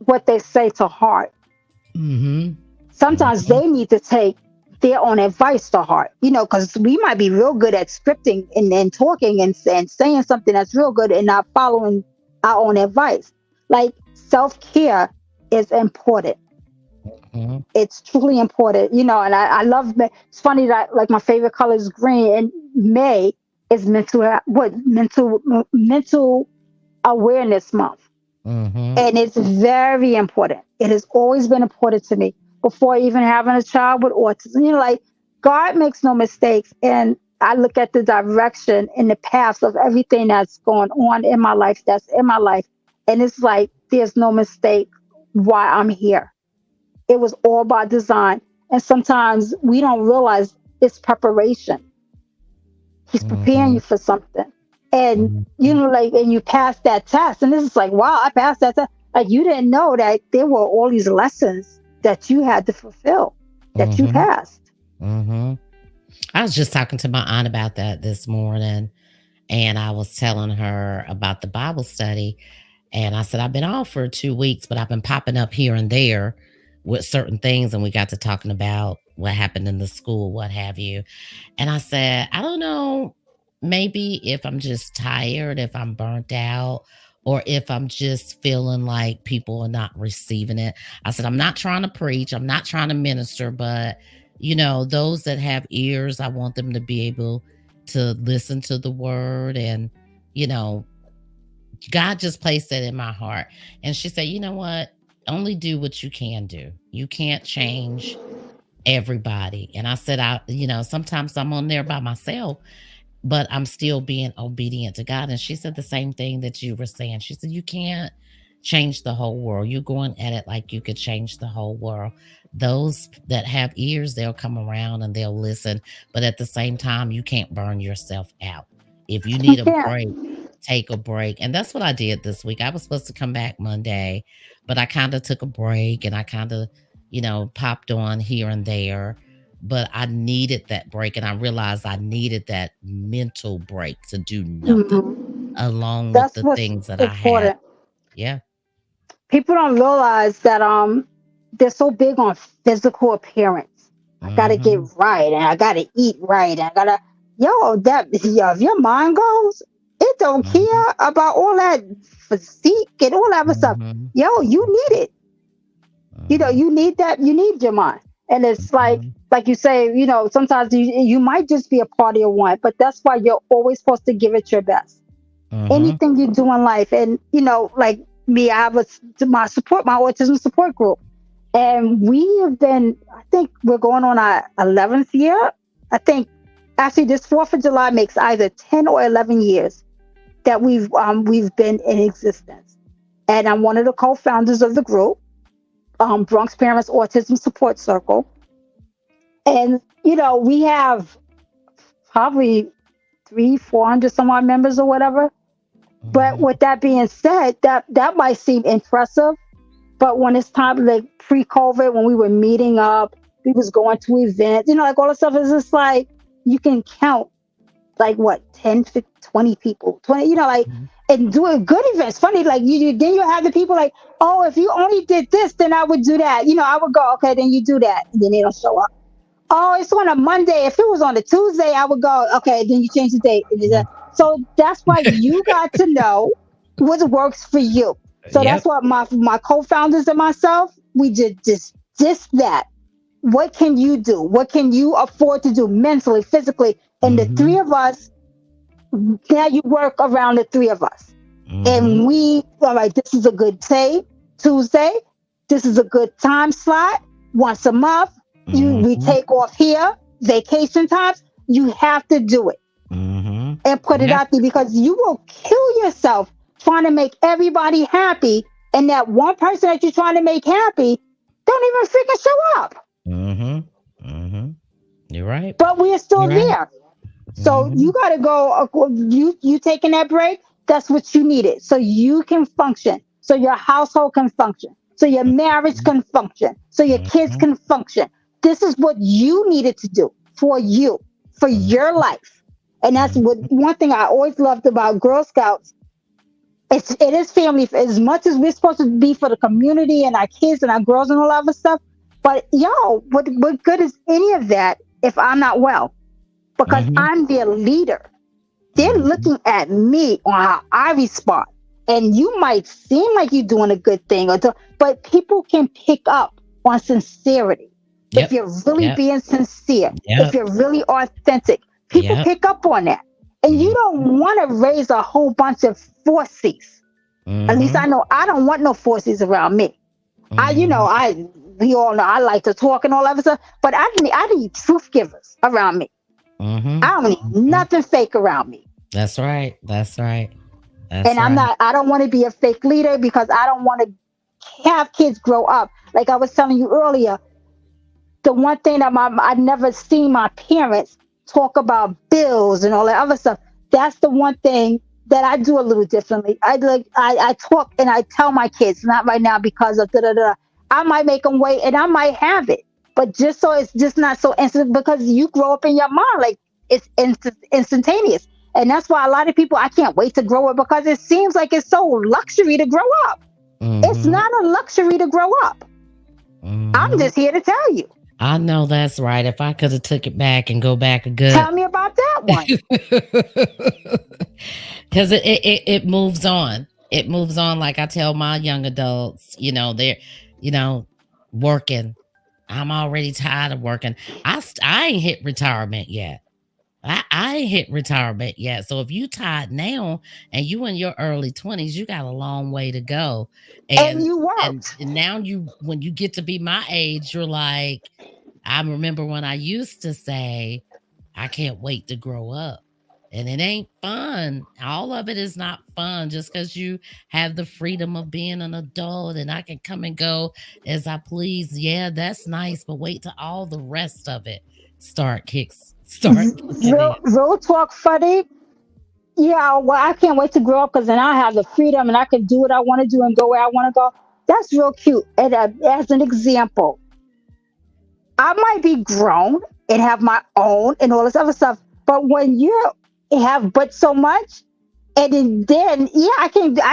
what they say to heart. Mhm. Sometimes Mhm. they need to take their own advice to heart, because we might be real good at scripting and talking and saying something that's real good and not following our own advice. Like self-care is important. Mhm. It's truly important, and I love it's funny that like my favorite color is green, and May is mental awareness month. Mhm. And it's very important. It has always been important to me before even having a child with autism. Like God makes no mistakes. And I look at the direction and the paths of everything that's going on in my life, that's in my life. And it's like, there's no mistake why I'm here. It was all by design. And sometimes we don't realize it's preparation. He's preparing you Mhm. for something. And Mhm. like, and you pass that test, and this is like, wow, I passed that test. Like, you didn't know that there were all these lessons that you had to fulfill, that you Mhm. passed. Mhm. I was just talking to my aunt about that this morning, and I was telling her about the Bible study. And I said, I've been off for 2 weeks, but I've been popping up here and there with certain things. And we got to talking about what happened in the school, what have you. And I said, I don't know, maybe if I'm just tired, if I'm burnt out, or if I'm just feeling like people are not receiving it. I said, I'm not trying to preach, I'm not trying to minister, but those that have ears, I want them to be able to listen to the word. And, you know, God just placed that in my heart. And she said, you know what? Only do what you can do. You can't change everybody. And I said, sometimes I'm on there by myself, but I'm still being obedient to God. And she said the same thing that you were saying. She said, you can't change the whole world. You're going at it like you could change the whole world. Those that have ears, they'll come around and they'll listen. But at the same time, you can't burn yourself out. If you You need a can't. break, take a break. And that's what I did this week. I was supposed to come back Monday, but I kind of took a break and I kind of, popped on here and there, but I needed that break, and I realized I needed that mental break to do nothing Mhm. along with That's the what's things that I had. important. Yeah. People don't realize that they're so big on physical appearance. I gotta get Mhm. right, and I gotta eat right, and I gotta if your mind goes, it don't Mhm. care about all that physique and all that other stuff. Mhm. You need it. Mhm. You need that. You need your mind. And it's Mhm. like you say, sometimes you might just be a party of one, but that's why you're always supposed to give it your best. Mhm. Anything you do in life. And like me, I have my autism support group, and we have been, I think we're going on our 11th year. I think actually this 4th of July makes either 10 or 11 years that we've been in existence. And I'm one of the co-founders of the group, Bronx Parents Autism Support Circle. And we have probably 400 some odd members or whatever. But Mhm. with that being said, that might seem impressive, but when it's time, like pre-COVID, when we were meeting up, we was going to events, like all the stuff is just like you can count like what 10, 15, 20 people, 20, like, Mhm. and doing good events. Funny, like then you have the people like, oh, if you only did this, then I would do that. I would go, okay, then you do that, and then they don't show up. Oh, it's on a Monday. If it was on a Tuesday, I would go, okay, then you change the date. So that's why you got to know what works for you. So that's Yep. what my co-founders and myself, we did just that. What can you do? What can you afford to do mentally, physically? And the three Mhm. of us, now you work around the three of us. Mhm. And we all right, this is a good day, Tuesday. This is a good time slot. Once a month, we Mhm. take off here, vacation times. You have to do it Mhm. and put it Yeah. out there, because you will kill yourself trying to make everybody happy. And that one person that you're trying to make happy don't even freaking show up. Mhm. Mhm. You're right. But we're still You're right. there. So you Mhm. got to go. You taking that break? That's what you needed, so you can function, so your household can function, so your marriage Mhm. can function, so your kids Mhm. can function. This is what you needed to do for you, for Mhm. your life. And that's what Mhm. one thing I always loved about Girl Scouts. It is family as much as we're supposed to be for the community and our kids and our girls and all that other stuff. But yo, what good is any of that if I'm not well? Because Mhm. I'm their leader. They're Mhm. looking at me on how I respond. And you might seem like you're doing a good thing, but people can pick up on sincerity. If Yep. you're really Yep. being sincere, if Yep. you're really authentic, people Yep. pick up on that. And you Mhm. don't want to raise a whole bunch of forces. At least I Mhm. know I don't want no forces around me. Mhm. We all know I like to talk and all that stuff, but I need truth givers around me. I Mhm. don't need Mhm. nothing fake around me. That's right. That's right. And That's right. I don't want to be a fake leader because I don't want to have kids grow up. Like I was telling you earlier, the one thing that I never seen my parents talk about bills and all that other stuff. That's the one thing that I do a little differently. I talk and I tell my kids, not right now because of da da da. I might make them wait and I might have it, but just so it's just not so instant because you grow up in your mind like it's instantaneous. And that's why a lot of people I can't wait to grow up because it seems like it's so luxury to grow up. It's Mhm. not a luxury to grow up. I'm Mhm. just here to tell you. I know that's right. If I could have took it back and go back a good, Tell me about that one. because it moves on. It moves on. Like I tell my young adults, they're, you know, working. I'm already tired of working. I ain't hit retirement yet. I ain't hit retirement yet. So if you tired now and you in your early 20s, you got a long way to go. And And you and, worked. and now when you get to be my age, you're like, I remember when I used to say, I can't wait to grow up. And it ain't fun. All of it is not fun just because you have the freedom of being an adult and I can come and go as I please. Yeah, that's nice. But wait till all the rest of it start kicking in. Real talk, funny. Yeah, well, I can't wait to grow up because then I have the freedom and I can do what I want to do and go where I want to go. That's real cute. And as an example, I might be grown and have my own and all this other stuff, but when you have but so much, and then yeah, I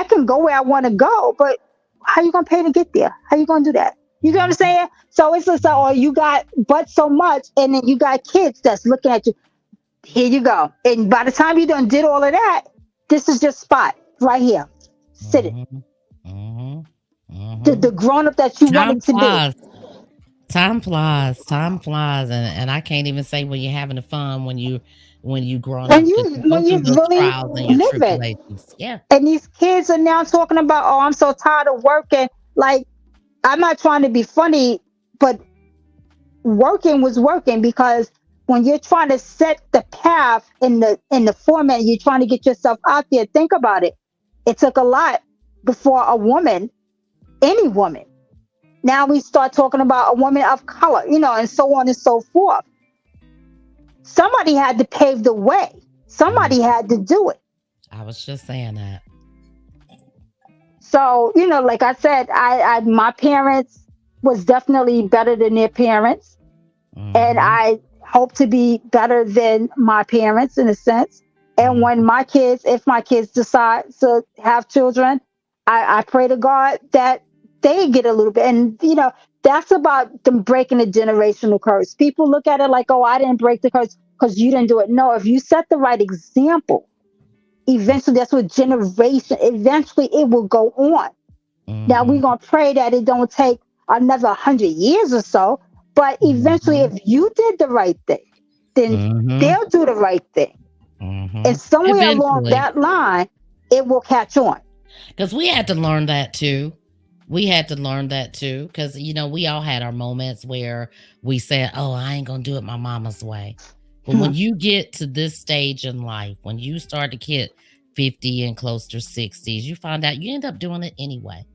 can go where I want to go, but how you gonna pay to get there? How you gonna do that? You get what I'm Mhm, saying? So it's just like, oh, you got but so much, and then you got kids that's looking at you. Here you go. And by the time you done did all of that, this is your spot right here. Sit it. mhm, mhm, The mhm. grown up that you Time wanted to be. flies. Time flies. Time flies. And I can't even say when you're having the fun when you growing up because you When go you through those really trials and your live it. tribulations. Yeah. And these kids are now talking about, oh, I'm so tired of working. Like, I'm not trying to be funny, but working was working because when you're trying to set the path in the format, you're trying to get yourself out there. Think about it. It took a lot before a woman, any woman. Now we start talking about a woman of color, and so on and so forth. Somebody had to pave the way. Mm, Somebody had to do it. I was just saying that. So, like I said, my parents was definitely better than their parents. And Mhm, I hope to be better than my parents in a sense. And when mhm, if my kids decide to have children, I pray to God that they get a little bit. And, that's about them breaking the generational curse. People look at it like, oh, I didn't break the curse because you didn't do it. No, if you set the right example, eventually that's what generation, eventually it will go on. Now we're mhm, gonna pray that it don't take another 100 years or so, but eventually, mhm, if you did the right thing, then mhm, they'll do the right thing, and mhm. somewhere along Eventually. that line, it will catch on. Because we had to learn that too. We had to learn that too. Because, we all had our moments where we said, oh, I ain't going to do it my mama's way. But Hmm. when you get to this stage in life, when you start to hit 50 and close to 60s, you find out you end up doing it anyway.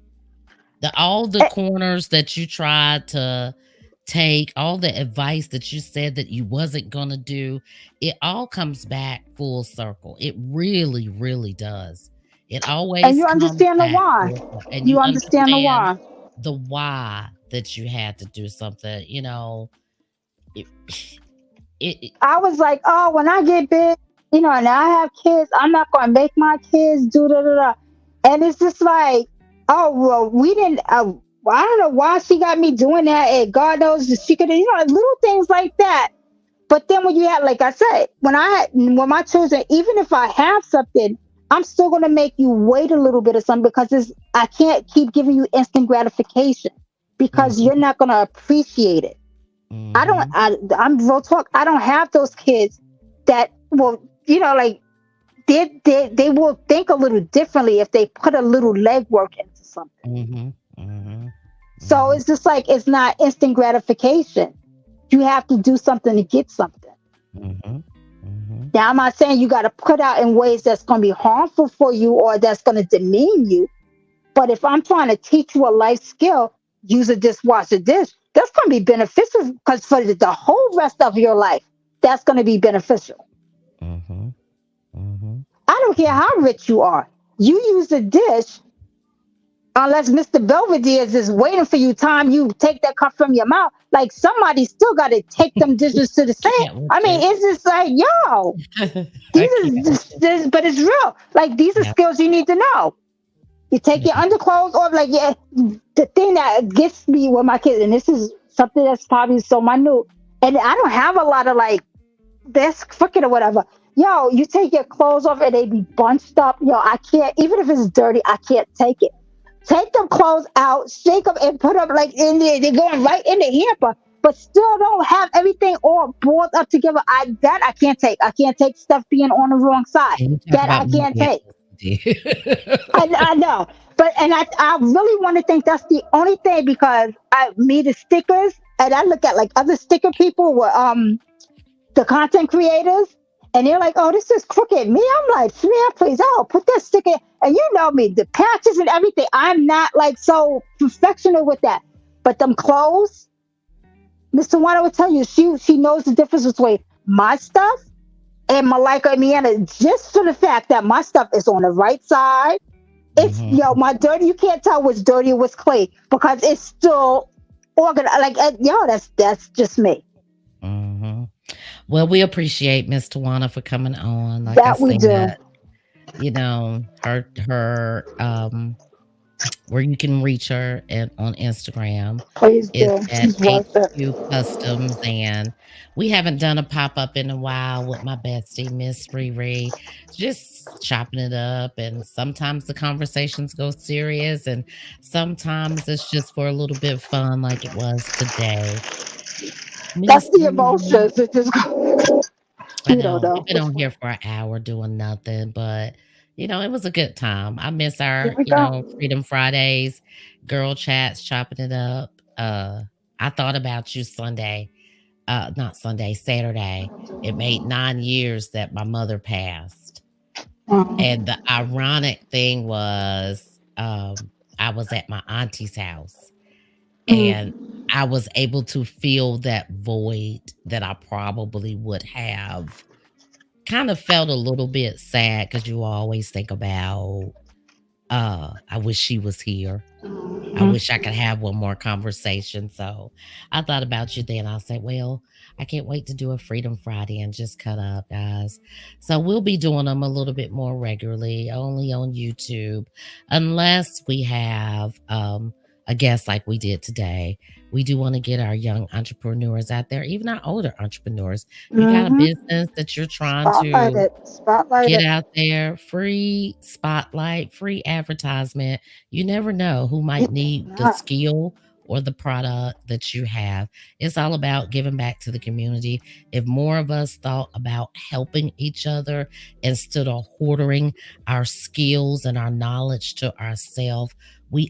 All the Eh, corners that you tried to take, all the advice that you said that you wasn't going to do, it all comes back full circle. It really, really does. It and always you comes understand the back why. full circle. And you You understand the understand why. the why that you had to do something. It, it, I was like, oh, when I get big, and I have kids. I'm not going to make my kids do da da da. And it's just like, oh, well, we didn't, I don't know why she got me doing that. And God knows that she could, little things like that. But then when you had, like I said, when my children, even if I have something, I'm still going to make you wait a little bit of something because I can't keep giving you instant gratification because Mhm. you're not going to appreciate it. Mhm. I'm real talk. I don't have those kids that will, like they will think a little differently if they put a little legwork into something. Mhm. Mhm. So Mhm. it's just like it's not instant gratification. You have to do something to get something. Mhm. Mhm. Now I'm not saying you got to put out in ways that's going to be harmful for you or that's going to demean you. But if I'm trying to teach you a life skill, use a dishwasher dish, that's going to be beneficial because for the whole rest of your life, that's going to be beneficial. Mhm. Mhm. I don't care how rich you are. You use a dish, unless Mr. Belvedere is waiting for you, time you take that cup from your mouth. Like somebody still got to take them dishes to the sink. Can't with I mean, you. it's just like, yo, I these can't are with you. but it's real. Like these are Yeah. skills you need to know. You take your Yeah. underclothes off. Like, yeah, the thing that gets me with my kids, and this is something that's probably so minute, and I don't have a lot of like this crooked or whatever. Yo, you take your clothes off and they be bunched up. Yo, I can't, even if it's dirty, I can't take it. Take them clothes out, shake them, and put them like in there. They're going right in the hamper, but still don't have everything all balled up together. I can't take. I can't take stuff being on the wrong side. Can you talk That I about can't money? take. OCD? I know, but I really want to think that's the only thing because the stickers, and I look at like other sticker people with the content creators, and they're like, "Oh, this is crooked." Me, I'm like, "Man, please, oh, put that sticker." And you know me, the patches and everything. I'm not like so perfectional with that, but them clothes, Mr. Wanda would tell you, she knows the difference between my stuff and Malika and Miana, just for the fact that my stuff is on the right side. It's Mhm. my dirty. You can't tell what's dirty and what's clean because it's still organized. Like that's just me. Mhm. Well, we appreciate Miss Tawana for coming on. Like I That we said, do. her where you can reach her on Instagram Please is do. at She's worth it. HQ Customs, and we haven't done a pop-up in a while with my bestie, Miss Riri, just chopping it up, and sometimes the conversations go serious, and sometimes it's just for a little bit of fun like it was today. That's Miss the Riri, emotions. It just I you don't know. know. We've been It's on here fun. for an hour doing nothing, but it was a good time. I miss Here our, we go. Freedom Fridays, girl chats, chopping it up. I thought about you Sunday, not Sunday, Saturday. It made 9 years that my mother passed. And the ironic thing was, I was at my auntie's house and Mm. I was able to feel that void that I probably would have kind of felt a little bit sad because you always think about, I wish she was here. I Mhm. wish I could have one more conversation. So I thought about you then. I said, well, I can't wait to do a Freedom Friday and just cut up, guys. So we'll be doing them a little bit more regularly, only on YouTube, unless we have a guest like we did today. We do want to get our young entrepreneurs out there, even our older entrepreneurs. You got a Mhm. business that you're trying Spotlight to it. Spotlight get it. out there, free spotlight, free advertisement. You never know who might It need the not. skill or the product that you have. It's all about giving back to the community. If more of us thought about helping each other instead of hoarding our skills and our knowledge to ourselves, we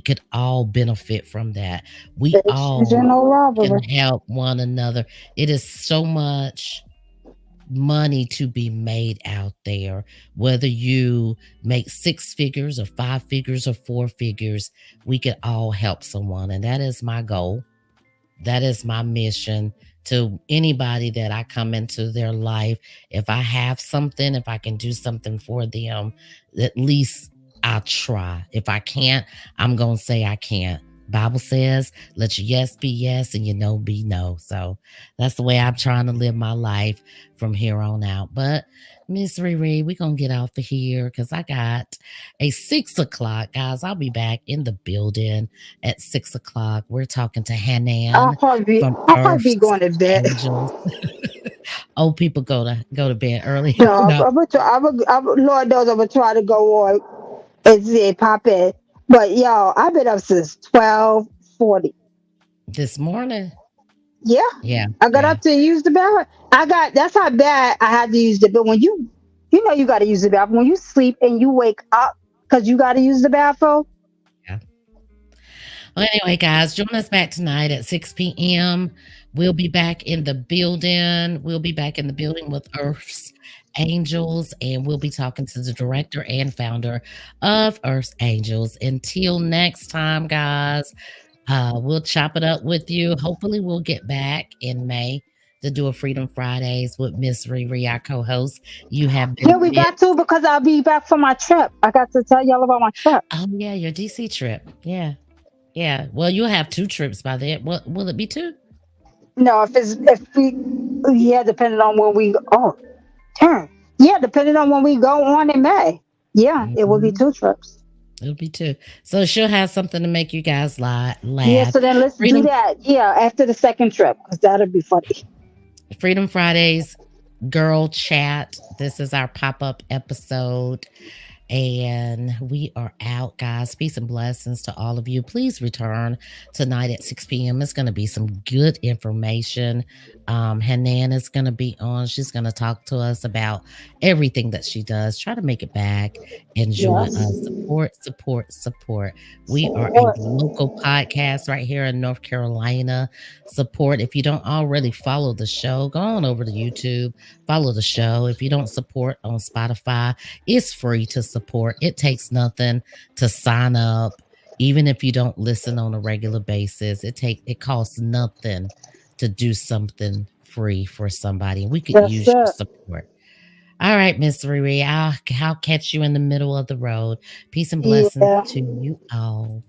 could all benefit from that. We Exchange all ain't no can robbery. help one another. It is so much money to be made out there, whether you make six figures or five figures or four figures, we could all help someone. And that is my goal. That is my mission to anybody that I come into their life. If I have something, if I can do something for them, at least I'll try. If I can't, I'm going to say I can't. Bible says, let your yes be yes and your no be no. So that's the way I'm trying to live my life from here on out. But Miss Riri, we're gonna get off of here because I got a 6 o'clock, guys. I'll be back in the building at 6 o'clock. We're talking to Hanan from I'll probably be Earth's going to bed. Angels. Old people go to bed early. No, No, Lord knows I'm gonna try to go on and see it pop in. But yo, I've been up since 12:40. this morning. Yeah, Yeah, I got yeah. up to use the bathroom. That's how bad I had to use it. But when you know, you got to use the bathroom when you sleep and you wake up because you got to use the bathroom. Yeah. Well, anyway, guys, join us back tonight at 6 p.m. We'll be back in the building. We'll be back in the building with Earth's Angels, and we'll be talking to the director and founder of Earth's Angels. Until next time, guys, we'll chop it up with you. Hopefully, we'll get back in May to do a Freedom Fridays with Miss Riri, our co-host. You have Yeah, been we got to missed. because I'll be back for my trip. I got to tell y'all about my trip. Oh yeah, your DC trip. Yeah. Yeah. Well, you'll have two trips by then. What will it be two? No, if we yeah, depending on when we turn. Yeah, depending on when we go on in May. Yeah, it will be Mhm. 2 trips. It'll be two. So she'll have something to make you guys Yeah, laugh. so then let's do Freedom that. Yeah, after the second trip, because that'll be funny. Freedom Fridays girl chat. This is our pop-up episode. And we are out, guys. Peace and blessings to all of you. Please return tonight at 6 p.m. It's going to be some good information. Hanan is going to be on. She's going to talk to us about everything that she does. Try to make it back and join us. Yes. Support, support, support. We are a Support. local podcast right here in North Carolina. Support. If you don't already follow the show, go on over to YouTube, follow the show. If you don't support on Spotify, it's free to support. It takes nothing to sign up. Even if you don't listen on a regular basis, it costs nothing to do something free for somebody. We could That's use your it. support. All right, Miss Riri, I'll catch you in the middle of the road. Peace and blessings Yeah. to you all.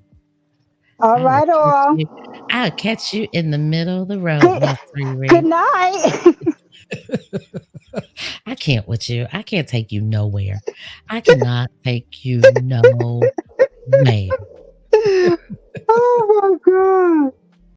All I will right, catch all. you. I'll catch you in the middle of the road, Good, Miss good Riri. night. I can't with you. I can't take you nowhere. I cannot take you nowhere.